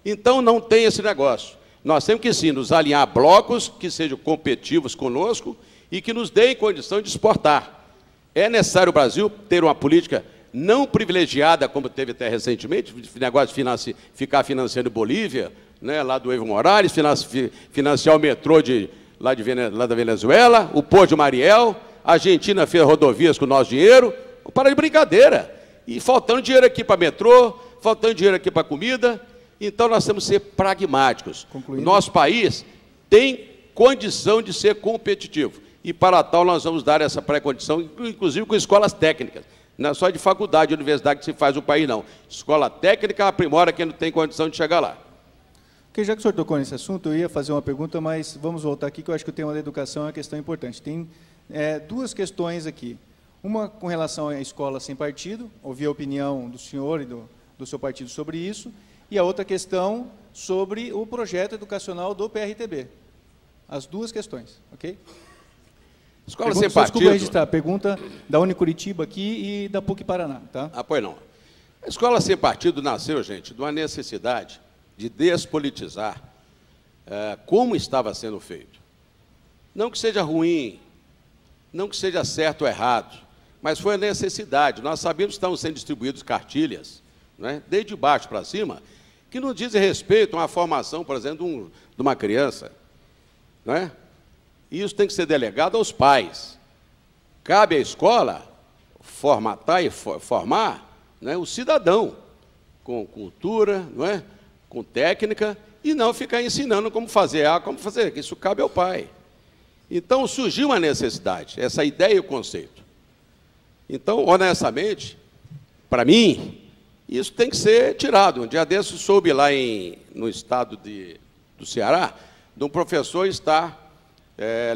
Então não tem esse negócio. Nós temos que sim nos alinhar a blocos que sejam competitivos conosco e que nos deem condição de exportar. É necessário o Brasil ter uma política não privilegiada, como teve até recentemente, negócio de ficar financiando Bolívia, lá do Evo Morales, financiar o metrô lá da Venezuela, o Porto de Mariel, A Argentina fez rodovias com o nosso dinheiro, para de brincadeira. E faltando dinheiro aqui para metrô, faltando dinheiro aqui para comida. Então, nós temos que ser pragmáticos. Concluído. Nosso país tem condição de ser competitivo. E, para tal, nós vamos dar essa pré-condição, inclusive com escolas técnicas. Não é só de faculdade, universidade que se faz no país, não. Escola técnica aprimora quem não tem condição de chegar lá. Okay, já que o senhor tocou nesse assunto, eu ia fazer uma pergunta, mas vamos voltar aqui, que eu acho que o tema da educação é uma questão importante. Tem duas questões aqui. Uma com relação à escola sem partido, ouvi a opinião do senhor e do seu partido sobre isso, e a outra questão sobre o projeto educacional do PRTB. As duas questões, ok? Escola sem partido... Desculpa registrar, pergunta da Unicuritiba aqui e da PUC Paraná, tá? Ah, pois não. A escola sem partido nasceu, gente, de uma necessidade de despolitizar como estava sendo feito. Não que seja ruim, não que seja certo ou errado, mas foi a necessidade. Nós sabemos que estão sendo distribuídas cartilhas, né, desde baixo para cima, que não dizem respeito a uma formação, por exemplo, de uma criança. Né? E isso tem que ser delegado aos pais. Cabe à escola formatar e formar, né, o cidadão, com cultura, não é? Com técnica, e não ficar ensinando como fazer A, como fazer. Isso cabe ao pai. Então, surgiu uma necessidade, essa ideia e o conceito. Então, honestamente, para mim, isso tem que ser tirado. Um dia desses, soube lá no estado do Ceará, de um professor estar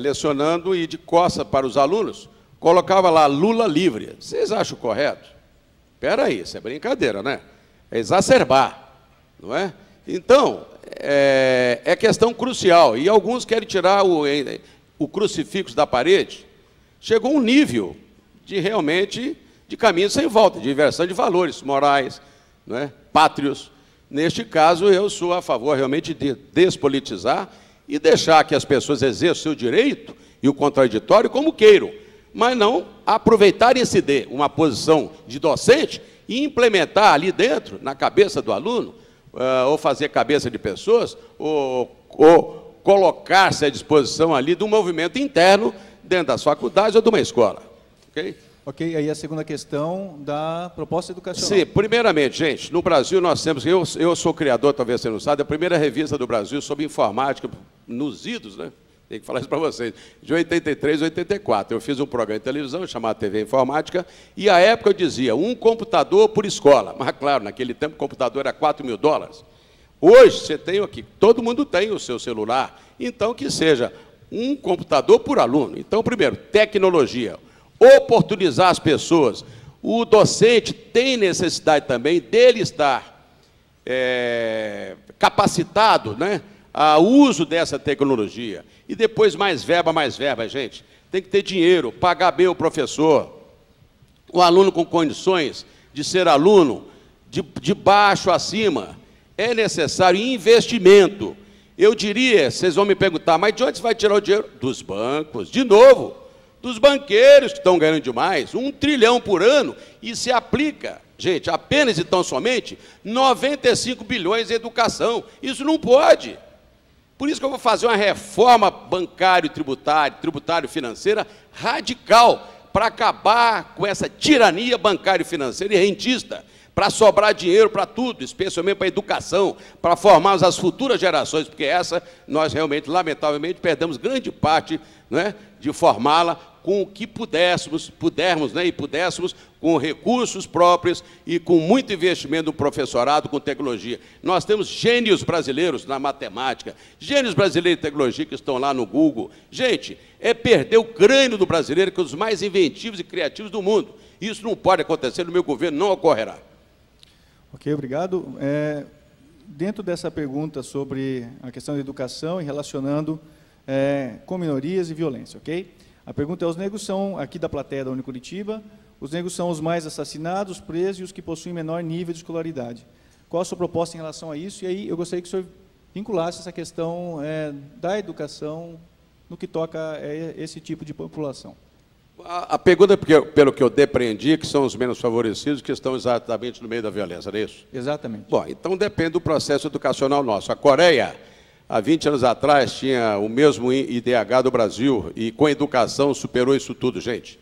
lecionando e de costas para os alunos, colocava lá Lula livre. Vocês acham correto? Espera aí, isso é brincadeira, né? É exacerbar, não é? Então, é questão crucial. E alguns querem tirar o crucifixo da parede. Chegou um nível de realmente de caminho sem volta, de inversão de valores morais, não é? Pátrios. Neste caso, eu sou a favor realmente de despolitizar e deixar que as pessoas exerçam o seu direito e o contraditório como queiram, mas não aproveitarem uma posição de docente e implementar ali dentro, na cabeça do aluno, ou fazer cabeça de pessoas, ou colocar-se à disposição ali de um movimento interno dentro das faculdades ou de uma escola. Ok? Ok, aí a segunda questão da proposta educacional. Sim, primeiramente, gente, no Brasil nós temos, eu sou criador, talvez você não saiba, da primeira revista do Brasil sobre informática, nos idos, né? Tem que falar isso para vocês, de 83 a 84. Eu fiz um programa de televisão chamado TV Informática, e à época eu dizia, um computador por escola. Mas, claro, naquele tempo o computador era $4.000. Hoje, você tem aqui, todo mundo tem o seu celular, então que seja um computador por aluno. Então, primeiro, tecnologia, oportunizar as pessoas. O docente tem necessidade também dele estar capacitado, né, ao uso dessa tecnologia. E depois mais verba, gente. Tem que ter dinheiro, pagar bem o professor, o aluno com condições de ser aluno, de baixo a cima. É necessário investimento. Eu diria, vocês vão me perguntar, mas de onde você vai tirar o dinheiro? Dos bancos, de novo, dos banqueiros que estão ganhando demais, 1 trilhão por ano, e se aplica, gente, apenas e tão somente 95 bilhões em educação. Isso não pode. Por isso que eu vou fazer uma reforma tributário-financeira radical para acabar com essa tirania bancário-financeira e rentista, para sobrar dinheiro para tudo, especialmente para a educação, para formarmos as futuras gerações, porque essa nós realmente, lamentavelmente, perdemos grande parte, não é, de formá-la com o que pudéssemos, com recursos próprios e com muito investimento no professorado, com tecnologia. Nós temos gênios brasileiros na matemática, gênios brasileiros de tecnologia que estão lá no Google. Gente, é perder o crânio do brasileiro, que é um dos mais inventivos e criativos do mundo. Isso não pode acontecer no meu governo, não ocorrerá. Ok, obrigado. Dentro dessa pergunta sobre a questão da educação e relacionando com minorias e violência, ok? A pergunta é, os negros são, aqui da plateia da Unicuritiba, os negros são os mais assassinados, presos e os que possuem menor nível de escolaridade. Qual a sua proposta em relação a isso? E aí eu gostaria que o senhor vinculasse essa questão da educação no que toca a esse tipo de população. A pergunta, pelo que eu depreendi, que são os menos favorecidos, que estão exatamente no meio da violência, não é isso? Exatamente. Bom, então depende do processo educacional nosso. A Coreia, há 20 anos atrás tinha o mesmo IDH do Brasil e com a educação superou isso tudo, gente.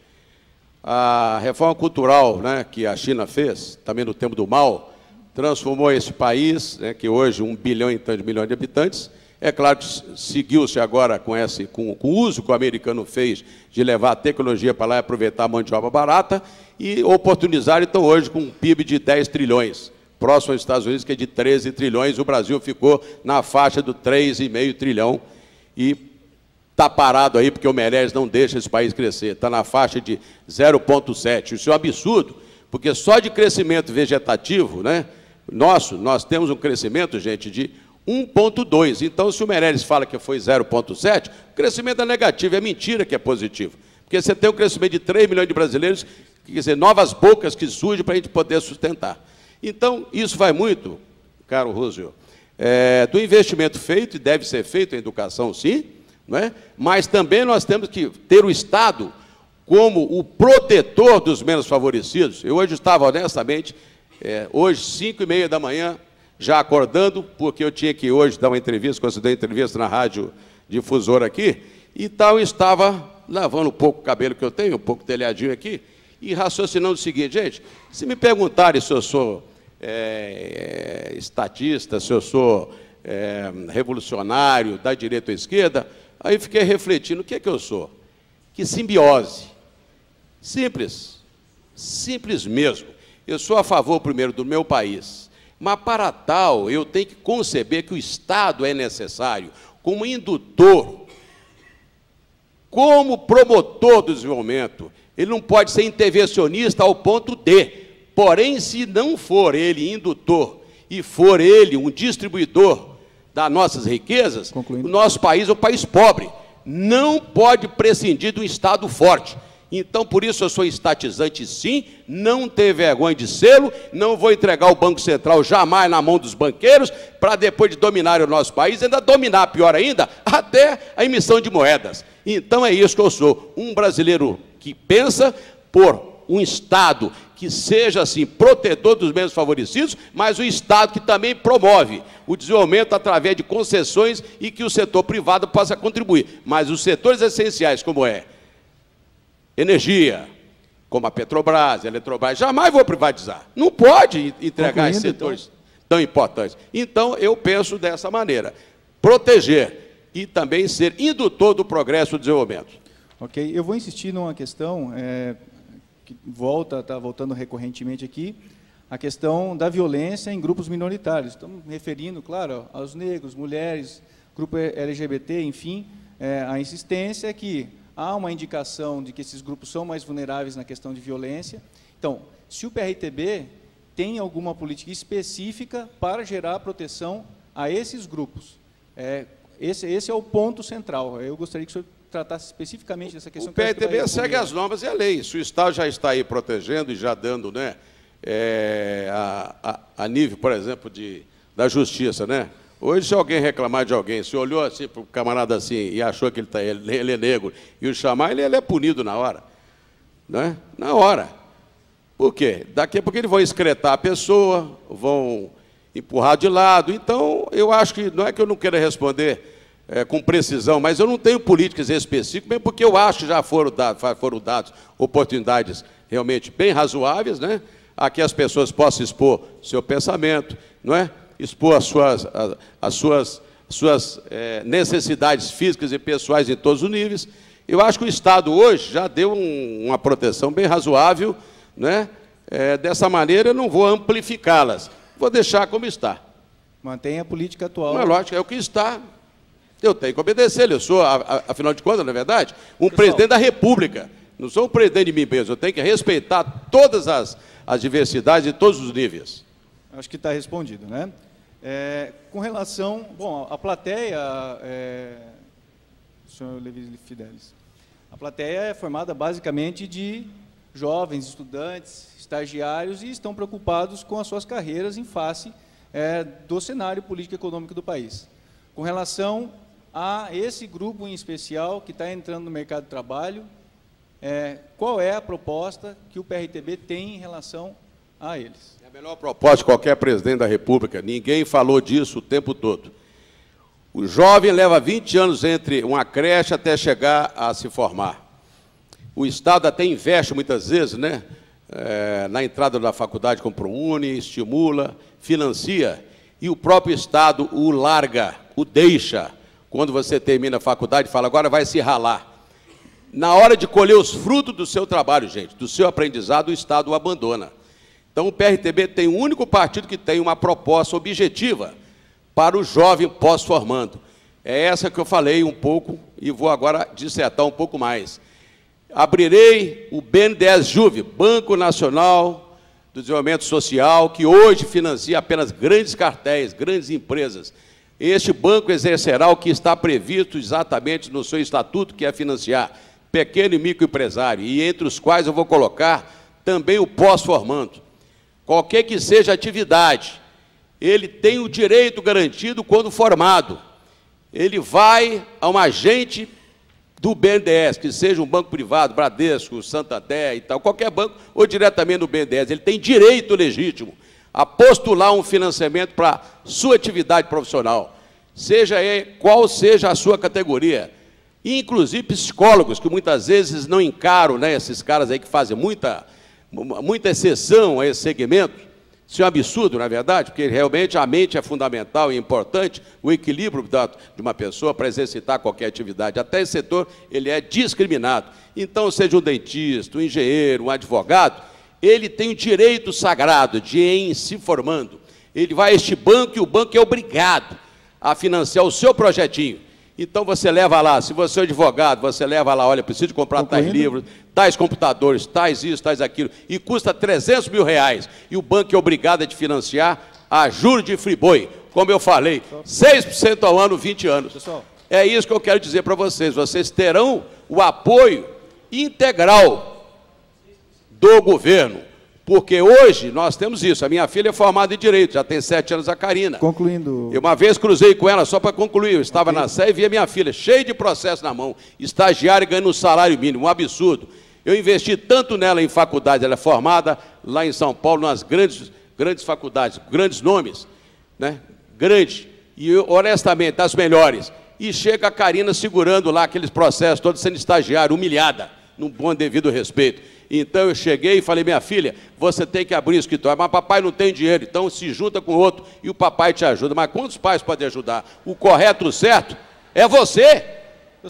A reforma cultural, né, que a China fez, também no tempo do Mao, transformou esse país, né, que hoje 1 bilhão e tantos milhões de habitantes. É claro que seguiu-se agora com o uso que o americano fez de levar a tecnologia para lá e aproveitar a mão de obra barata e oportunizar, então, hoje com um PIB de 10 trilhões, próximo aos Estados Unidos, que é de 13 trilhões, o Brasil ficou na faixa do 3,5 trilhão e está parado aí porque o Meirelles não deixa esse país crescer, está na faixa de 0,7. Isso é um absurdo, porque só de crescimento vegetativo, né, nós temos um crescimento, gente, de 1,2. Então, se o Meirelles fala que foi 0,7, o crescimento é negativo, é mentira que é positivo. Porque você tem um crescimento de 3 milhões de brasileiros, quer dizer, novas bocas que surgem para a gente poder sustentar. Então, isso vai muito, caro Roosevelt, do investimento feito, e deve ser feito em educação, sim, não é? Mas também nós temos que ter o Estado como o protetor dos menos favorecidos. Eu hoje estava, honestamente, hoje, 5h30 da manhã, já acordando, porque eu tinha que hoje dar uma entrevista, conceder uma entrevista na rádio difusora aqui, então eu estava lavando um pouco o cabelo que eu tenho, um pouco telhadinho aqui, e raciocinando o seguinte, gente, se me perguntarem se eu sou estatista, se eu sou revolucionário, da direita ou esquerda, aí fiquei refletindo, o que é que eu sou? Que simbiose. Simples. Simples mesmo. Eu sou a favor, primeiro, do meu país. Mas, para tal, eu tenho que conceber que o Estado é necessário como indutor, como promotor do desenvolvimento. Ele não pode ser intervencionista ao ponto de, porém, se não for ele indutor e for ele um distribuidor das nossas riquezas, o nosso país é um país pobre. Não pode prescindir de um Estado forte. Então, por isso, eu sou estatizante, sim, não tenho vergonha de sê-lo, não vou entregar o Banco Central jamais na mão dos banqueiros, para depois de dominar o nosso país, ainda dominar, pior ainda, até a emissão de moedas. Então, é isso que eu sou, um brasileiro que pensa por um Estado que seja, assim, protetor dos menos favorecidos, mas um Estado que também promove o desenvolvimento através de concessões e que o setor privado possa contribuir. Mas os setores essenciais, como energia, como a Petrobras, a Eletrobras, jamais vou privatizar. Não pode entregar esses setores tão importantes. Então, eu penso dessa maneira, proteger e também ser indutor do progresso e do desenvolvimento. Ok, eu vou insistir numa questão que está voltando recorrentemente aqui, a questão da violência em grupos minoritários. Estamos referindo, claro, aos negros, mulheres, grupo LGBT, enfim, a insistência é que há uma indicação de que esses grupos são mais vulneráveis na questão de violência. Então, se o PRTB tem alguma política específica para gerar proteção a esses grupos, esse é o ponto central. Eu gostaria que o senhor tratasse especificamente dessa questão. O PRTB segue as normas e a lei. Se o Estado já está aí protegendo e já dando, né, a nível, por exemplo, da justiça, né? Hoje, se alguém reclamar de alguém, se olhou assim para o camarada assim e achou que ele é negro, e o chamar, ele é punido na hora. Né? Na hora. Por quê? Daqui a pouco eles vão excretar a pessoa, vão empurrar de lado. Então, eu acho que, não é que eu não queira responder com precisão, mas eu não tenho políticas específicas, mesmo porque eu acho que já foram dadas oportunidades realmente bem razoáveis, né? A que as pessoas possam expor seu pensamento, não é? Expor as suas necessidades físicas e pessoais em todos os níveis. Eu acho que o Estado hoje já deu uma proteção bem razoável, né? Dessa maneira, eu não vou amplificá-las, vou deixar como está. Mantém a política atual. Mas, lógico, é o que está. Eu tenho que obedecer, eu sou, afinal de contas, na verdade, um presidente da República. Não sou um presidente de mim mesmo, eu tenho que respeitar todas as diversidades de todos os níveis. Acho que está respondido, né? Com relação... Bom, a plateia... senhor Levi Fidelis, a plateia é formada basicamente de jovens, estudantes, estagiários e estão preocupados com as suas carreiras em face do cenário político e econômico do país. Com relação a esse grupo em especial que está entrando no mercado de trabalho, qual é a proposta que o PRTB tem em relação a eles? É a melhor proposta de qualquer presidente da República. Ninguém falou disso o tempo todo. O jovem leva 20 anos entre uma creche até chegar a se formar. O Estado até investe muitas vezes, né, na entrada da faculdade com o ProUni, estimula, financia, e o próprio Estado o larga, o deixa. Quando você termina a faculdade, fala, agora vai se ralar. Na hora de colher os frutos do seu trabalho, gente, do seu aprendizado, o Estado o abandona. Então, o PRTB tem o único partido que tem uma proposta objetiva para o jovem pós-formando. É essa que eu falei um pouco e vou agora dissertar um pouco mais. Abrirei o BNDES Juve, Banco Nacional do Desenvolvimento Social, que hoje financia apenas grandes cartéis, grandes empresas. Este banco exercerá o que está previsto exatamente no seu estatuto, que é financiar pequeno e microempresário, e entre os quais eu vou colocar também o pós-formando. Qualquer que seja a atividade, ele tem o direito garantido quando formado. Ele vai a um agente do BNDES, que seja um banco privado, Bradesco, Santander e tal, qualquer banco, ou diretamente no BNDES, ele tem direito legítimo a postular um financiamento para sua atividade profissional, seja qual seja a sua categoria. Inclusive psicólogos, que muitas vezes não encaram, né, esses caras aí que fazem muita exceção a esse segmento. Isso é um absurdo, na verdade, porque realmente a mente é fundamental e importante, o equilíbrio de uma pessoa para exercitar qualquer atividade. Até esse setor, ele é discriminado. Então, seja um dentista, um engenheiro, um advogado, ele tem o direito sagrado de, em se formando, ele vai a este banco e o banco é obrigado a financiar o seu projetinho. Então, você leva lá, se você é advogado, você leva lá, olha, preciso comprar tais livros, tais computadores, tais isso, tais aquilo, e custa R$300 mil, e o banco é obrigado a te financiar a juros de friboi, como eu falei, 6% ao ano, 20 anos. Pessoal, é isso que eu quero dizer para vocês, vocês terão o apoio integral do governo, porque hoje nós temos isso. A minha filha é formada em Direito, já tem 7 anos, a Karina. Concluindo. Eu uma vez cruzei com ela, só para concluir, eu estava na Sé e vi a minha filha, cheia de processo na mão, estagiária ganhando um salário mínimo, um absurdo. Eu investi tanto nela em faculdade, ela é formada lá em São Paulo, nas grandes faculdades, grandes nomes, né? Grandes, e honestamente, das melhores. E chega a Karina segurando lá aqueles processos, todos sendo estagiária, humilhada, num bom devido respeito. Então eu cheguei e falei, minha filha, você tem que abrir o escritório, mas papai não tem dinheiro, então se junta com outro e o papai te ajuda. Mas quantos pais podem ajudar? O correto, o certo, é você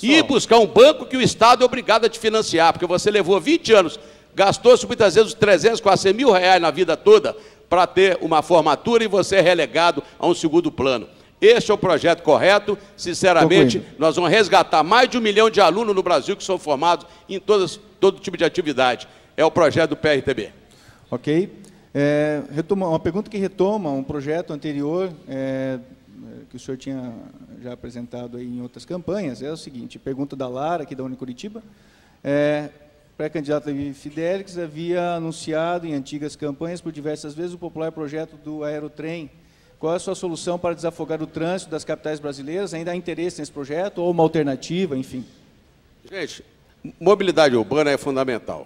ir buscar um banco que o Estado é obrigado a te financiar, porque você levou 20 anos, gastou-se muitas vezes os 300, 400 mil reais na vida toda para ter uma formatura e você é relegado a um segundo plano. Este é o projeto correto, sinceramente, nós vamos resgatar mais de 1 milhão de alunos no Brasil que são formados em todo tipo de atividade. É o projeto do PRTB. Ok. Uma pergunta que retoma um projeto anterior, que o senhor tinha já apresentado aí em outras campanhas, é o seguinte, pergunta da Lara, aqui da Unicuritiba, pré-candidato Levi Fidelix havia anunciado em antigas campanhas por diversas vezes o popular projeto do Aerotrem. Qual é a sua solução para desafogar o trânsito das capitais brasileiras? Ainda há interesse nesse projeto ou uma alternativa, enfim? Gente, mobilidade urbana é fundamental.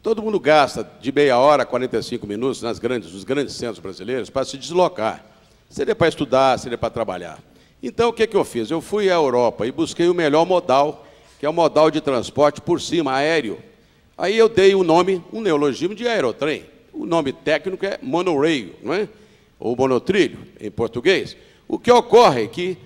Todo mundo gasta de meia hora a 45 minutos nos grandes centros brasileiros para se deslocar. Seria para estudar, seria para trabalhar. Então, o que eu fiz? Eu fui à Europa e busquei o melhor modal, que é o modal de transporte por cima, aéreo. Aí eu dei o nome, um neologismo de aerotrem. O nome técnico é monorail, não é? Ou monotrilho, em português. O que ocorre é que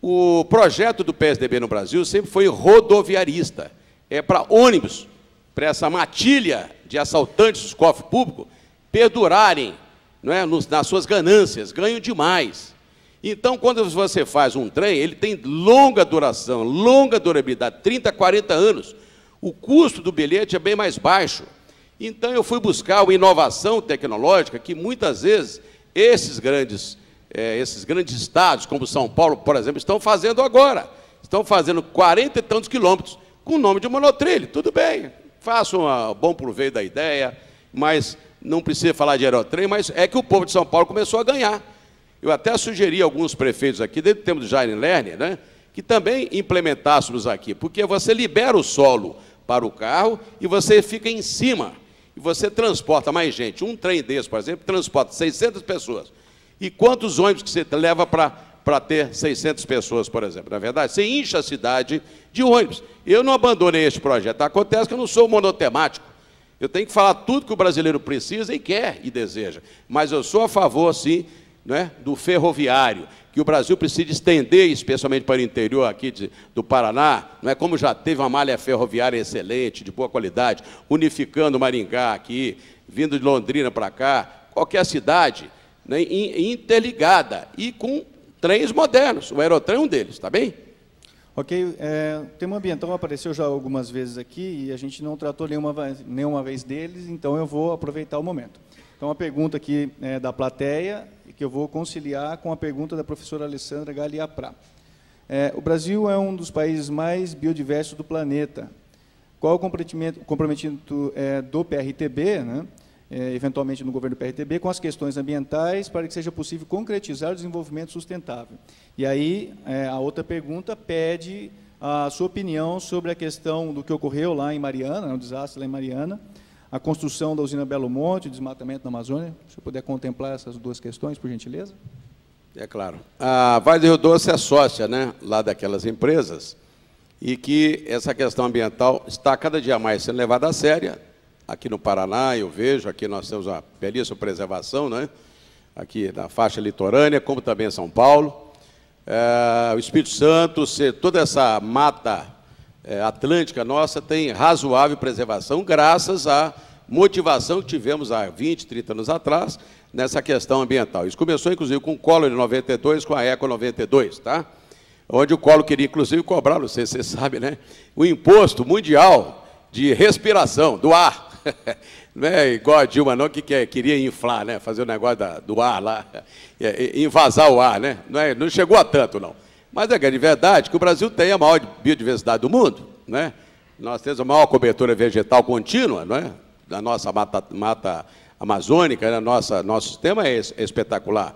o projeto do PSDB no Brasil sempre foi rodoviarista. É para ônibus, para essa matilha de assaltantes dos cofres públicos perdurarem, não é, nas suas ganâncias, ganham demais. Então, quando você faz um trem, ele tem longa duração, longa durabilidade, 30, 40 anos. O custo do bilhete é bem mais baixo. Então, eu fui buscar uma inovação tecnológica que, muitas vezes, esses grandes estados, como São Paulo, por exemplo, estão fazendo agora. Estão fazendo 40 e tantos quilômetros com o nome de monotrilho. Tudo bem, faço um bom proveito da ideia, mas não precisa falar de aerotrem, mas é que o povo de São Paulo começou a ganhar. Eu até sugeri a alguns prefeitos aqui, desde o tempo do Jair Lerner, né, que também implementássemos aqui, porque você libera o solo para o carro e você fica em cima. E você transporta mais gente. Um trem desse, por exemplo, transporta 600 pessoas. E quantos ônibus que você leva para para ter 600 pessoas, por exemplo. Na verdade, você enche a cidade de ônibus. Eu não abandonei este projeto. Acontece que eu não sou monotemático. Eu tenho que falar tudo que o brasileiro precisa e quer e deseja. Mas eu sou a favor, sim, né, do ferroviário, que o Brasil precisa estender, especialmente para o interior aqui do Paraná, não é, como já teve uma malha ferroviária excelente, de boa qualidade, unificando Maringá aqui, vindo de Londrina para cá, qualquer cidade, né, interligada e com trens modernos. O Aerotrem é um deles, está bem? Ok, o tema ambiental apareceu já algumas vezes aqui e a gente não tratou nenhuma vez deles, então eu vou aproveitar o momento. Então, a pergunta aqui da plateia, que eu vou conciliar com a pergunta da professora Alessandra Galiaprá. O Brasil é um dos países mais biodiversos do planeta. Qual o comprometimento do PRTB, né, eventualmente no governo do PRTB, com as questões ambientais para que seja possível concretizar o desenvolvimento sustentável? E aí, a outra pergunta pede a sua opinião sobre a questão do que ocorreu lá em Mariana, o desastre lá em Mariana, a construção da usina Belo Monte, o desmatamento na Amazônia. Se eu puder contemplar essas duas questões, por gentileza. É claro. A Vale do Rio Doce é sócia, né, lá daquelas empresas, e que essa questão ambiental está cada dia mais sendo levada a sério. Aqui no Paraná, eu vejo, aqui nós temos uma belíssima preservação, né, aqui na faixa litorânea, como também em São Paulo. O Espírito Santo, toda essa mata atlântica nossa tem razoável preservação, graças à motivação que tivemos há 20, 30 anos atrás, nessa questão ambiental. Isso começou, inclusive, com o Collor em 92, com a Eco 92, tá? Onde o Collor queria, inclusive, cobrar, não sei se você sabe, né, o imposto mundial de respiração, do ar. Não é igual a Dilma, não, que queria inflar, né, fazer o negócio do ar lá, invasar o ar, né? Não chegou a tanto, não. Mas é de verdade que o Brasil tem a maior biodiversidade do mundo, né? Nós temos a maior cobertura vegetal contínua, não é? Da nossa mata amazônica, né? Nosso sistema é espetacular.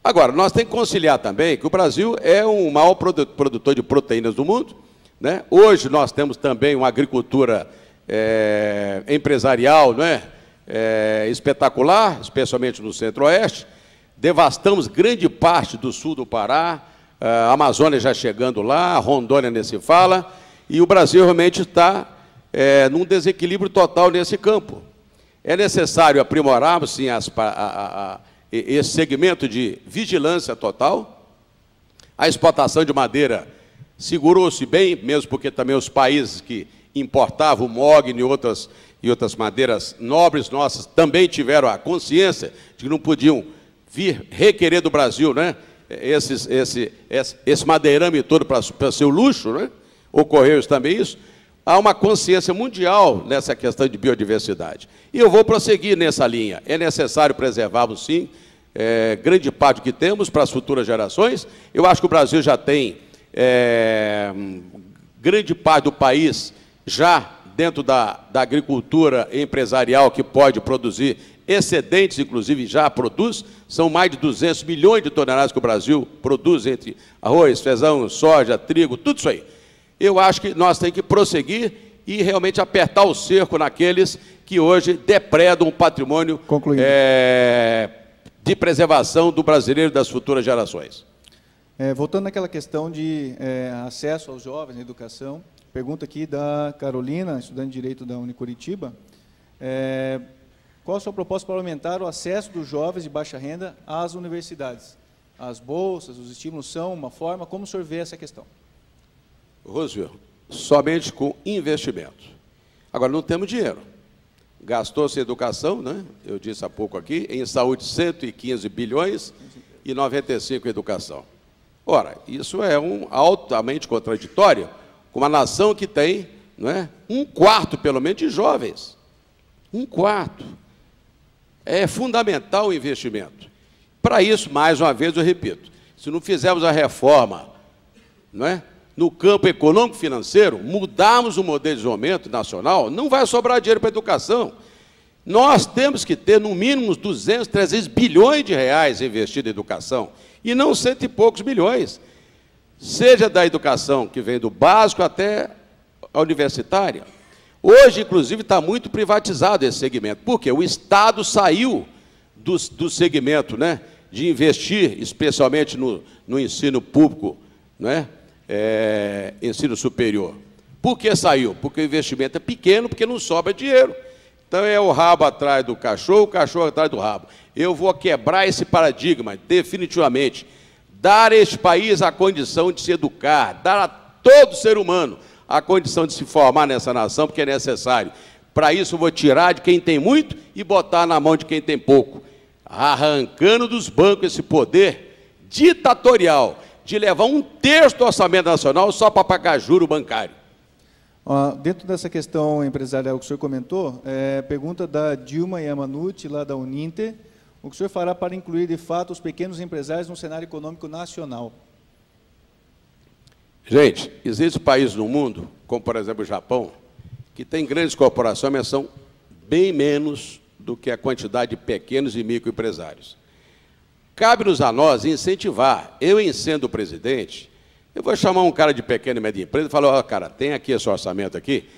Agora, nós temos que conciliar também que o Brasil é o maior produtor de proteínas do mundo, né? Hoje nós temos também uma agricultura empresarial, não é? Espetacular, especialmente no Centro-Oeste. Devastamos grande parte do sul do Pará, a Amazônia já chegando lá, Rondônia nem se fala, e o Brasil realmente está num desequilíbrio total nesse campo. É necessário aprimorarmos, sim, esse segmento de vigilância total. A exportação de madeira segurou-se bem, mesmo porque também os países que importavam o mogno e outras madeiras nobres nossas também tiveram a consciência de que não podiam vir requerer do Brasil, né, esse madeirame todo para seu luxo, né? Ocorreu também isso. Há uma consciência mundial nessa questão de biodiversidade. E eu vou prosseguir nessa linha. É necessário preservarmos, sim, grande parte do que temos para as futuras gerações. Eu acho que o Brasil já tem grande parte do país já dentro da agricultura empresarial que pode produzir excedentes, inclusive já produz. São mais de 200 milhões de toneladas que o Brasil produz entre arroz, feijão, soja, trigo, tudo isso aí. Eu acho que nós temos que prosseguir e realmente apertar o cerco naqueles que hoje depredam o patrimônio de preservação do brasileiro e das futuras gerações. Voltando àquela questão de acesso aos jovens na educação, pergunta aqui da Carolina, estudante de Direito da Unicuritiba. Qual a sua proposta para aumentar o acesso dos jovens de baixa renda às universidades? As bolsas, os estímulos são uma forma? Como o senhor vê essa questão? Roosevelt, somente com investimento. Agora, não temos dinheiro. Gastou-se em educação, né? Eu disse há pouco aqui, em saúde 115 bilhões e 95 em educação. Ora, isso é altamente contraditório com uma nação que tem, não é, 1/4, pelo menos, de jovens. 1/4. É fundamental o investimento. Para isso, mais uma vez, eu repito, se não fizermos a reforma, não é, no campo econômico-financeiro, mudarmos o modelo de desenvolvimento nacional, não vai sobrar dinheiro para a educação. Nós temos que ter, no mínimo, uns 200, 300 bilhões de reais investidos em educação, e não 100 e poucos milhões. Seja da educação que vem do básico até a universitária. Hoje, inclusive, está muito privatizado esse segmento. Por quê? O Estado saiu do segmento, né, de investir, especialmente no ensino público, né? Ensino superior. Por que saiu? Porque o investimento é pequeno, porque não sobra dinheiro. Então é o rabo atrás do cachorro, o cachorro atrás do rabo. Eu vou quebrar esse paradigma, definitivamente. Dar a este país a condição de se educar, dar a todo ser humano a condição de se formar nessa nação, porque é necessário. Para isso, eu vou tirar de quem tem muito e botar na mão de quem tem pouco, arrancando dos bancos esse poder ditatorial de levar 1/3 do orçamento nacional só para pagar juro bancário. Dentro dessa questão empresarial que o senhor comentou, pergunta da Dilma Yamanuchi, lá da Uninter, o que o senhor fará para incluir, de fato, os pequenos empresários no cenário econômico nacional? Gente, existem países no mundo, como, por exemplo, o Japão, que tem grandes corporações, mas são bem menos do que a quantidade de pequenos e microempresários. Cabe-nos a nós incentivar. Eu, sendo o presidente, eu vou chamar um cara de pequena e média empresa e falar, ó, cara, tem aqui esse orçamento aqui,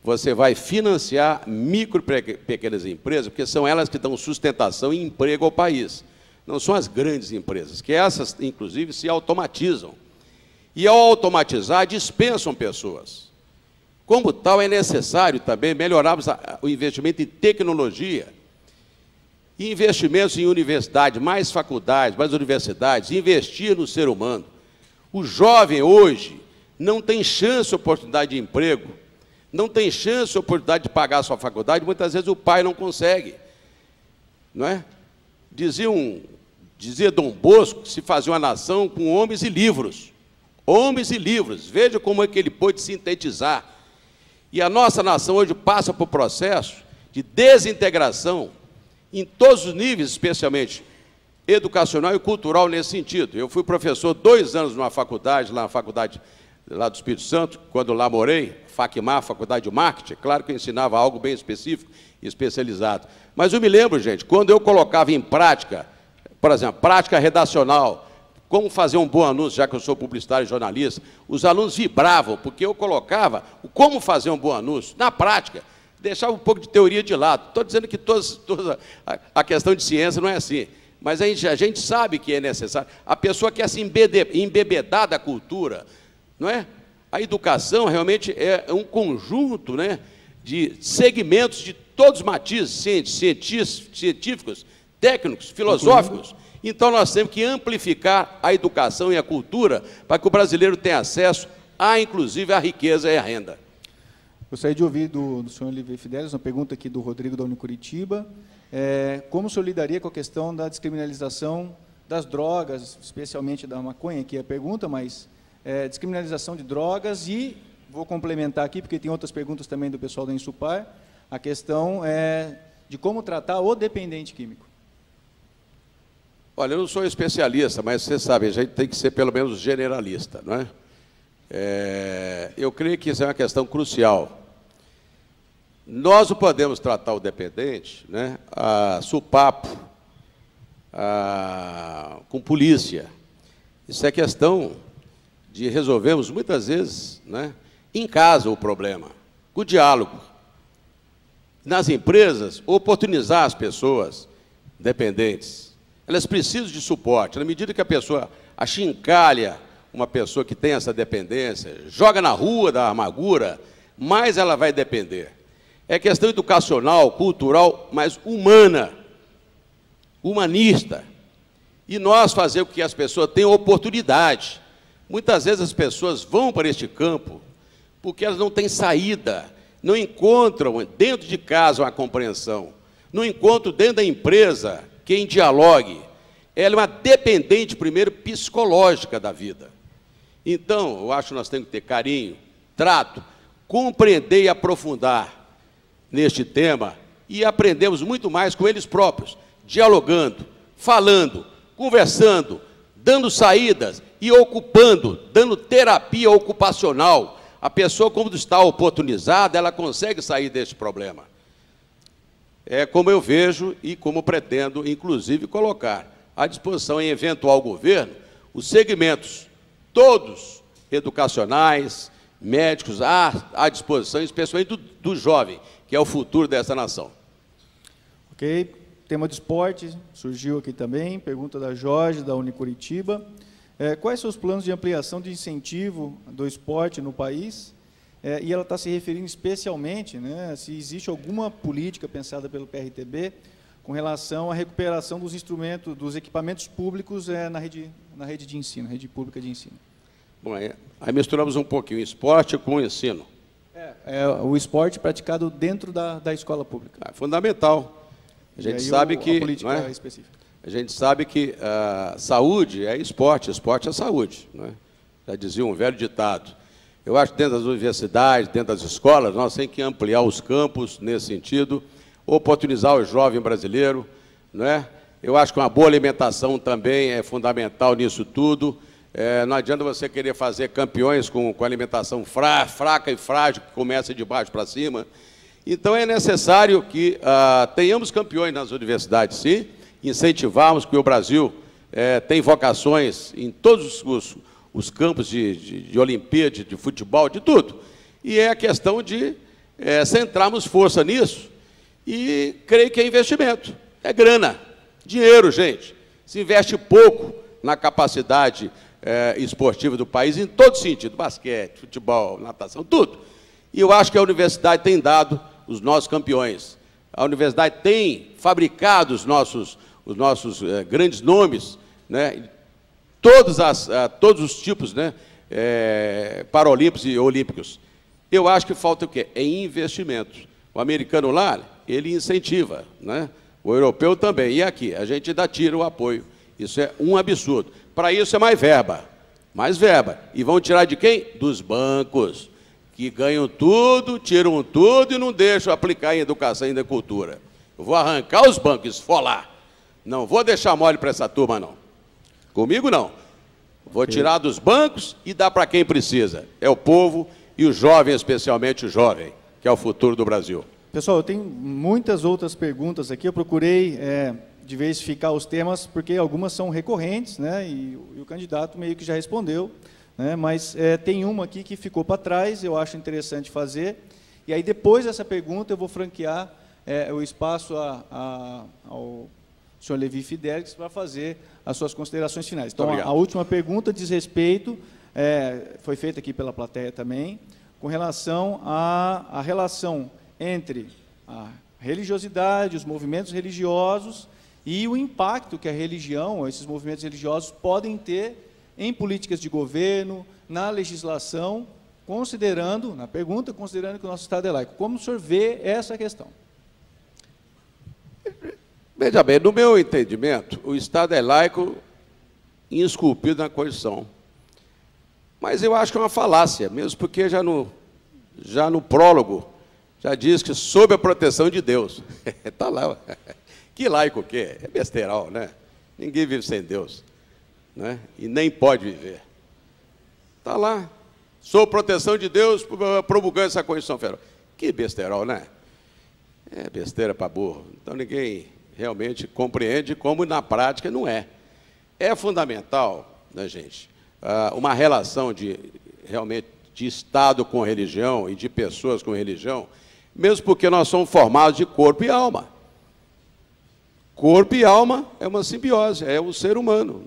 você vai financiar micro e pequenas empresas, porque são elas que dão sustentação e emprego ao país. Não são as grandes empresas, que essas, inclusive, se automatizam. E, ao automatizar, dispensam pessoas. Como tal, é necessário também melhorarmos o investimento em tecnologia, investimentos em universidade, mais faculdades, mais universidades, investir no ser humano. O jovem hoje não tem chance, oportunidade de emprego, não tem chance, oportunidade de pagar a sua faculdade, muitas vezes o pai não consegue. Não é? Dizia Dom Bosco que se fazia uma nação com homens e livros. Homens e livros, veja como é que ele pôde sintetizar. E a nossa nação hoje passa por processo de desintegração em todos os níveis, especialmente educacional e cultural nesse sentido. Eu fui professor 2 anos numa faculdade, lá na faculdade lá do Espírito Santo, quando lá morei, FACMAR, Faculdade de Marketing, claro que eu ensinava algo bem específico e especializado. Mas eu me lembro, gente, quando eu colocava em prática, por exemplo, prática redacional, como fazer um bom anúncio, já que eu sou publicitário e jornalista, os alunos vibravam, porque eu colocava o como fazer um bom anúncio, na prática, deixava um pouco de teoria de lado. Estou dizendo que toda a questão de ciência não é assim, mas a gente sabe que é necessário. A pessoa quer se embebedar da cultura, não é? A educação realmente é um conjunto, né, de segmentos de todos os matizes, científicos, técnicos, filosóficos. Então, nós temos que amplificar a educação e a cultura para que o brasileiro tenha acesso a, inclusive, a riqueza e a renda. Gostaria de ouvir do senhor Oliveira Fidelis, uma pergunta aqui do Rodrigo da Unicuritiba. Como o senhor lidaria com a questão da descriminalização das drogas, especialmente da maconha, que é a pergunta, mas descriminalização de drogas e, vou complementar aqui, porque tem outras perguntas também do pessoal da Insupar, a questão de como tratar o dependente químico. Olha, eu não sou especialista, mas você sabe, a gente tem que ser pelo menos generalista, não é? Eu creio que isso é uma questão crucial. Nós não podemos tratar o dependente, né, supapo, com polícia. Isso é questão de resolvermos, muitas vezes, né, em casa o problema, com o diálogo. Nas empresas, oportunizar as pessoas dependentes. Elas precisam de suporte. Na medida que a pessoa achincalha uma pessoa que tem essa dependência, joga na rua da amargura, mais ela vai depender. É questão educacional, cultural, mas humana, humanista. E nós fazer com que as pessoas tenham oportunidade. Muitas vezes as pessoas vão para este campo porque elas não têm saída, não encontram dentro de casa uma compreensão, não encontram dentro da empresa quem dialogue. Ela é uma dependente, primeiro, psicológica da vida. Então, eu acho que nós temos que ter carinho, trato, compreender e aprofundar neste tema e aprendemos muito mais com eles próprios, dialogando, falando, conversando, dando saídas e ocupando, dando terapia ocupacional. A pessoa, como está oportunizada, ela consegue sair deste problema. É como eu vejo e como pretendo, inclusive, colocar à disposição em eventual governo os segmentos, todos educacionais, médicos, à disposição, especialmente do jovem, que é o futuro dessa nação. Ok. tema do esporte surgiu aqui também, pergunta da Jorge, da Unicuritiba. Quais são os planos de ampliação de incentivo do esporte no país? E ela está se referindo especialmente, né, se existe alguma política pensada pelo PRTB com relação à recuperação dos instrumentos, dos equipamentos públicos na rede de ensino, rede pública de ensino. Bom, aí misturamos um pouquinho esporte com ensino. O esporte praticado dentro da escola pública. É fundamental. A gente sabe que... A política não é específica. A gente sabe que saúde é esporte é saúde. Não é? Já dizia um velho ditado. Eu acho que dentro das universidades, dentro das escolas, nós temos que ampliar os campos nesse sentido, oportunizar o jovem brasileiro. Não é? Eu acho que uma boa alimentação também é fundamental nisso tudo. Não adianta você querer fazer campeões com alimentação fraca e frágil, que começa de baixo para cima. Então, é necessário que tenhamos campeões nas universidades, sim, incentivarmos, que o Brasil tem vocações em todos os campos de Olimpíada, de futebol, de tudo. E é a questão de centrarmos força nisso e creio que é investimento, é grana, dinheiro, gente. Se investe pouco na capacidade esportiva do país, em todo sentido, basquete, futebol, natação, tudo. E eu acho que a universidade tem dado os nossos campeões. A universidade tem fabricado os nossos grandes nomes, né? Todos os tipos, né? Paralímpicos e olímpicos. Eu acho que falta o quê? É investimento. O americano lá, ele incentiva, né? O europeu também. E aqui, a gente ainda tira o apoio. Isso é um absurdo. Para isso é mais verba. Mais verba. E vão tirar de quem? Dos bancos, que ganham tudo, tiram tudo e não deixam aplicar em educação e em cultura. Eu vou arrancar os bancos, esfolar. Não vou deixar mole para essa turma, não. Comigo, não. Vou tirar dos bancos e dar para quem precisa. É o povo e o jovem, especialmente o jovem, que é o futuro do Brasil. Pessoal, eu tenho muitas outras perguntas aqui. Eu procurei diversificar os temas, porque algumas são recorrentes, né, e o candidato meio que já respondeu, né, mas tem uma aqui que ficou para trás, eu acho interessante fazer, e aí depois dessa pergunta eu vou franquear o espaço ao senhor Levi Fidelix para fazer as suas considerações finais. Então, a última pergunta diz respeito, foi feita aqui pela plateia também, com relação à relação entre a religiosidade, os movimentos religiosos e o impacto que a religião, esses movimentos religiosos, podem ter em políticas de governo, na legislação, considerando que o nosso Estado é laico. Como o senhor vê essa questão? Veja bem, no meu entendimento, o Estado é laico esculpido na Constituição. Mas eu acho que é uma falácia, mesmo porque já no prólogo, já diz que sob a proteção de Deus. Está lá. Que laico o quê? É besteiral, né? Ninguém vive sem Deus, né? E nem pode viver. Está lá. Sob proteção de Deus, promulgando essa Constituição Federal. Que besteiral, né? É besteira para burro. Então ninguém realmente compreende como na prática não é. É fundamental, né, gente, uma relação realmente de Estado com religião e de pessoas com religião, mesmo porque nós somos formados de corpo e alma. Corpo e alma é uma simbiose, é o ser humano.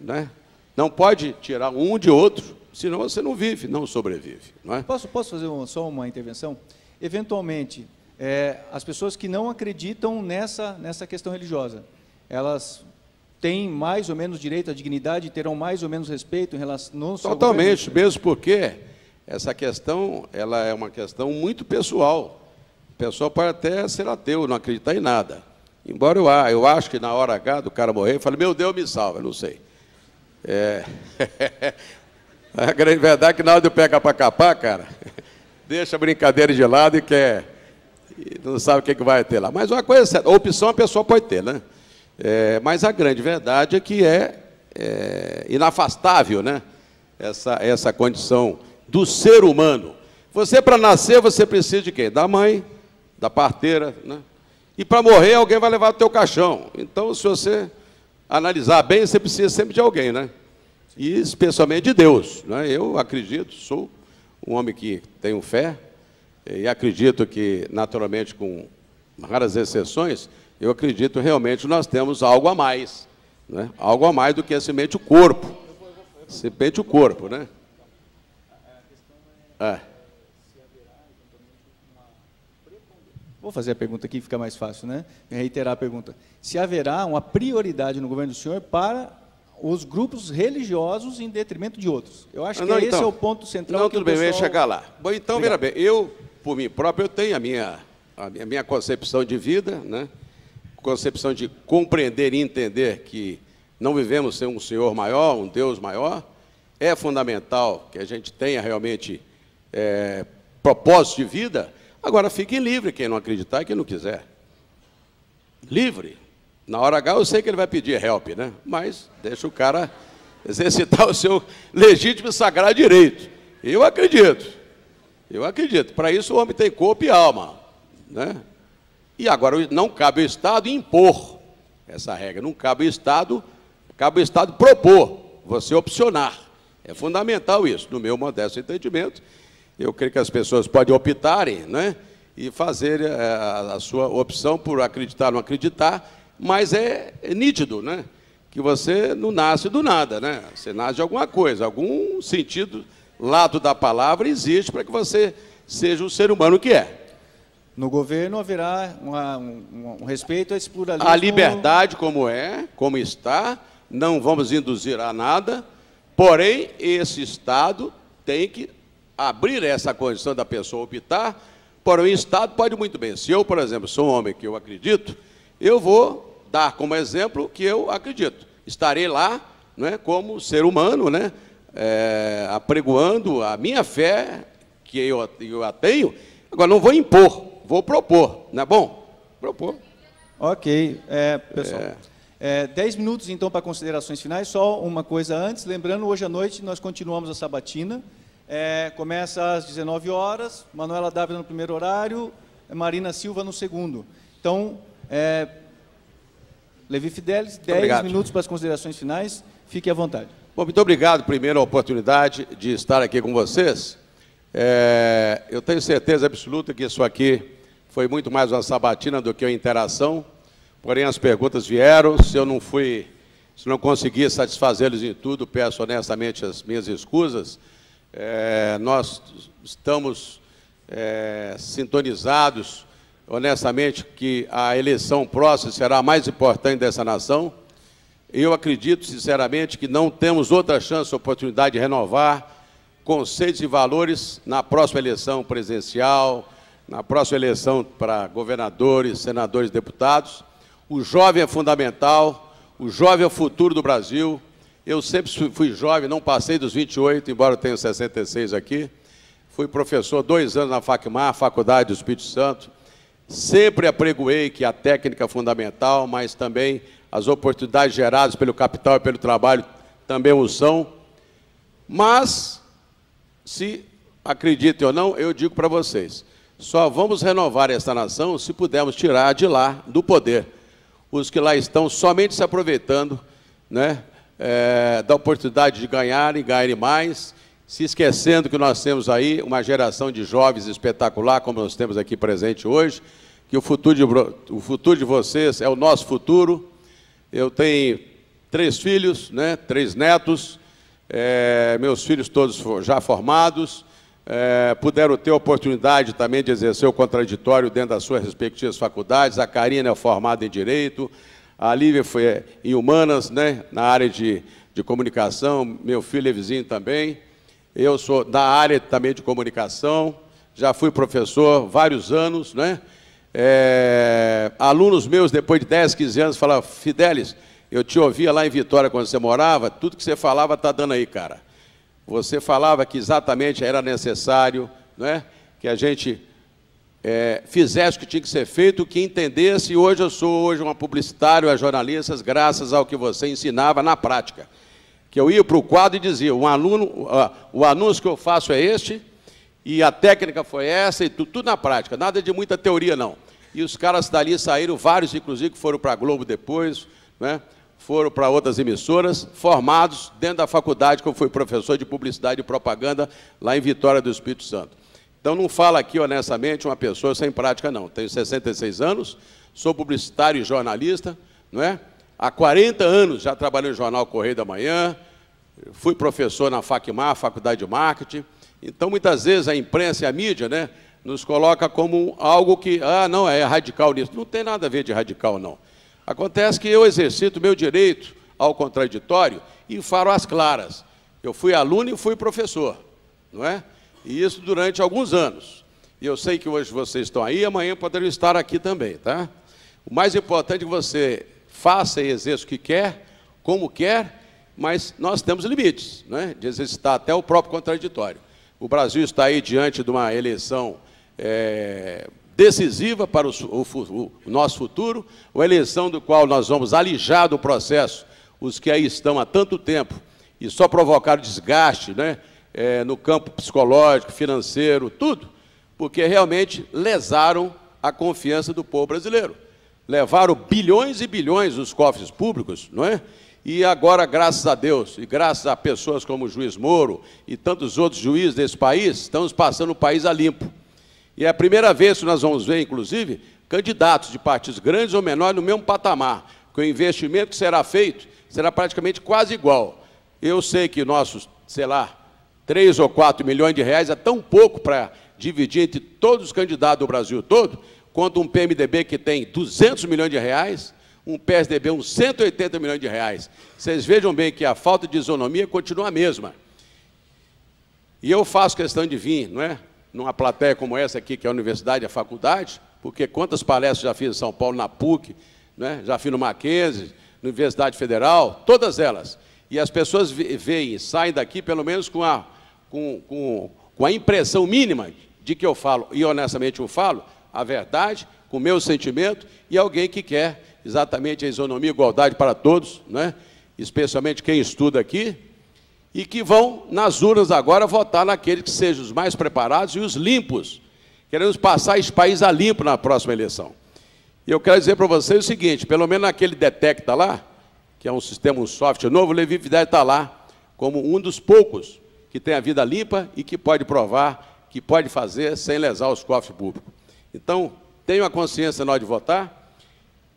Né? Não pode tirar um de outro, senão você não vive, não sobrevive. Não é? Posso fazer só uma intervenção? Eventualmente, as pessoas que não acreditam nessa questão religiosa, elas têm mais ou menos direito à dignidade e terão mais ou menos respeito em relação ao seu Totalmente, governo? mesmo porque essa questão ela é uma questão muito pessoal. A pessoa pode até ser ateu, não acreditar em nada. Embora eu acho que na hora H do cara morrer, eu falo, meu Deus, me salva, eu não sei. A grande verdade é que na hora de pegar para capar, cara, deixa a brincadeira de lado e não sabe o que vai ter lá. Mas uma coisa é certa, a opção a pessoa pode ter, né? Mas a grande verdade é que é inafastável, né? Essa condição do ser humano. Você, para nascer, você precisa de quem? Da mãe, da parteira, né? E para morrer, alguém vai levar o teu caixão. Então, se você analisar bem, você precisa sempre de alguém, né? E especialmente de Deus, né? Eu acredito, sou um homem que tenho fé, e acredito que, naturalmente, com raras exceções, eu acredito realmente que nós temos algo a mais, né? Algo a mais do que simplesmente o corpo. Simplesmente o corpo, né? Vou fazer a pergunta aqui, fica mais fácil, né? Reiterar a pergunta. Se haverá uma prioridade no governo do senhor para os grupos religiosos em detrimento de outros? Eu acho que esse é o ponto central. Não, tudo bem, eu ia chegar lá. Bom, então, veja bem, eu, por mim próprio, eu tenho a minha concepção de vida, né? Concepção de compreender e entender que não vivemos sem um Senhor maior, um Deus maior. É fundamental que a gente tenha realmente propósito de vida. Agora, fiquem livre quem não acreditar e quem não quiser. Livre. Na hora H, eu sei que ele vai pedir help, né? Mas deixa o cara exercitar o seu legítimo e sagrado direito. Eu acredito. Eu acredito. Para isso, o homem tem corpo e alma, né? E agora, não cabe ao Estado impor essa regra. Não cabe ao Estado propor, você opcionar. É fundamental isso, no meu modesto entendimento. Eu creio que as pessoas podem optarem, né, e fazer a sua opção por acreditar ou não acreditar, mas é nítido, né, que você não nasce do nada, né? Você nasce de alguma coisa, algum sentido, lado da palavra existe para que você seja o ser humano que é. No governo haverá um respeito a esse pluralismo. A liberdade como está, não vamos induzir a nada, porém, esse Estado tem que abrir essa condição da pessoa optar, porém, o Estado pode muito bem. Se eu, por exemplo, sou um homem que eu acredito, eu vou dar como exemplo que eu acredito. Estarei lá, né, como ser humano, né, apregoando a minha fé, que eu a tenho. Agora, não vou impor, vou propor, não é bom? Propor. Ok. Pessoal, 10 minutos, então, para considerações finais. Só uma coisa antes, lembrando, hoje à noite nós continuamos a sabatina. Começa às 19 horas, Manuela Dávila no primeiro horário, Marina Silva no segundo. Então, Levi Fidelis, 10 minutos para as considerações finais. Fique à vontade. Bom, muito obrigado, primeiro, a oportunidade de estar aqui com vocês. Eu tenho certeza absoluta que isso aqui foi muito mais uma sabatina do que uma interação, porém as perguntas vieram. Se não consegui satisfazê-los em tudo, peço honestamente as minhas escusas. Nós estamos sintonizados, honestamente, que a eleição próxima será a mais importante dessa nação. Eu acredito, sinceramente, que não temos outra chance, oportunidade de renovar conceitos e valores na próxima eleição presidencial, na próxima eleição para governadores, senadores, deputados. O jovem é fundamental, o jovem é o futuro do Brasil. Eu sempre fui jovem, não passei dos 28, embora eu tenha 66 aqui. Fui professor 2 anos na FACMAR, Faculdade do Espírito Santo. Sempre apregoei que a técnica é fundamental, mas também as oportunidades geradas pelo capital e pelo trabalho também o são. Mas, se acreditem ou não, eu digo para vocês, só vamos renovar esta nação se pudermos tirar de lá, do poder, os que lá estão somente se aproveitando, né, da oportunidade de ganharem mais, se esquecendo que nós temos aí uma geração de jovens espetacular, como nós temos aqui presente hoje, que o futuro de vocês é o nosso futuro. Eu tenho 3 filhos, né, 3 netos, meus filhos todos já formados, puderam ter a oportunidade também de exercer o contraditório dentro das suas respectivas faculdades. A Karina é formada em Direito, a Lívia foi em Humanas, né, na área de comunicação, meu filho é vizinho também. Eu sou da área também de comunicação, já fui professor vários anos, né? Alunos meus, depois de 10, 15 anos, falavam: Fidelis, eu te ouvia lá em Vitória quando você morava, tudo que você falava está dando aí, cara. Você falava que exatamente era necessário, né, que a gente fizesse o que tinha que ser feito, que entendesse, e hoje eu sou uma publicitário, a jornalistas, graças ao que você ensinava na prática. Que eu ia para o quadro e dizia: o anúncio que eu faço é este, e a técnica foi essa, e tudo na prática, nada de muita teoria, não. E os caras dali saíram, vários, inclusive, que foram para a Globo depois, né, foram para outras emissoras, formados dentro da faculdade, que eu fui professor de publicidade e propaganda lá em Vitória do Espírito Santo. Então, não fala aqui, honestamente, uma pessoa sem prática, não. Tenho 66 anos, sou publicitário e jornalista, não é? Há 40 anos já trabalhei no jornal Correio da Manhã, fui professor na FACMAR, Faculdade de Marketing. Então, muitas vezes, a imprensa e a mídia, né, nos coloca como algo que, não, é radical nisso. Não tem nada a ver de radical, não. Acontece que eu exercito o meu direito ao contraditório e falo às claras. Eu fui aluno e fui professor, não é? E isso durante alguns anos. E eu sei que hoje vocês estão aí, amanhã poderiam estar aqui também, tá? O mais importante é que você faça e exerça o que quer, como quer, mas nós temos limites, né, de exercitar até o próprio contraditório. O Brasil está aí diante de uma eleição decisiva para o nosso futuro, uma eleição do qual nós vamos alijar do processo os que aí estão há tanto tempo e só provocaram desgaste, né, no campo psicológico, financeiro, tudo, porque realmente lesaram a confiança do povo brasileiro. Levaram bilhões e bilhões dos cofres públicos, não é? E agora, graças a Deus, e graças a pessoas como o juiz Moro e tantos outros juízes desse país, estamos passando o país a limpo. E é a primeira vez que nós vamos ver, inclusive, candidatos de partidos grandes ou menores no mesmo patamar, que o investimento que será feito será praticamente quase igual. Eu sei que nossos, sei lá, 3 ou 4 milhões de reais é tão pouco para dividir entre todos os candidatos do Brasil todo, quanto um PMDB que tem 200 milhões de reais, um PSDB uns 180 milhões de reais. Vocês vejam bem que a falta de isonomia continua a mesma. E eu faço questão de vir, não é? Numa plateia como essa aqui, que é a universidade e a faculdade, porque quantas palestras já fiz em São Paulo, na PUC, né? Já fiz no Mackenzie, na Universidade Federal, todas elas. E as pessoas veem, saem daqui pelo menos com a impressão mínima de que eu falo, e honestamente eu falo, a verdade, com o meu sentimento, e alguém que quer exatamente a isonomia e igualdade para todos, né? Especialmente quem estuda aqui, e que vão, nas urnas agora, votar naqueles que sejam os mais preparados e os limpos. Queremos passar esse país a limpo na próxima eleição. E eu quero dizer para vocês o seguinte, pelo menos naquele Detecta lá, que é um sistema, um software novo, o Levi Vidal está lá como um dos poucos que tem a vida limpa e que pode provar, que pode fazer sem lesar os cofres públicos. Então, tenham a consciência na hora de votar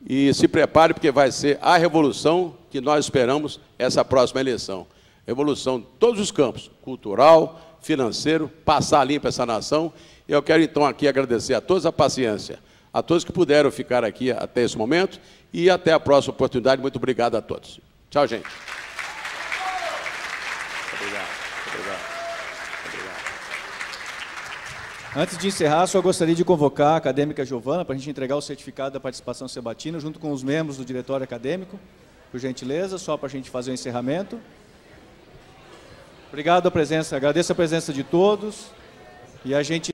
e se prepare, porque vai ser a revolução que nós esperamos essa próxima eleição. Revolução em todos os campos, cultural, financeiro, passar limpo essa nação. Eu quero, então, aqui agradecer a todos a paciência, a todos que puderam ficar aqui até esse momento e até a próxima oportunidade. Muito obrigado a todos. Tchau, gente. Obrigado. Antes de encerrar, só gostaria de convocar a acadêmica Giovana para a gente entregar o certificado da participação sabatina, junto com os membros do diretório acadêmico, por gentileza, só para a gente fazer o encerramento. Obrigado a presença, agradeço a presença de todos e a gente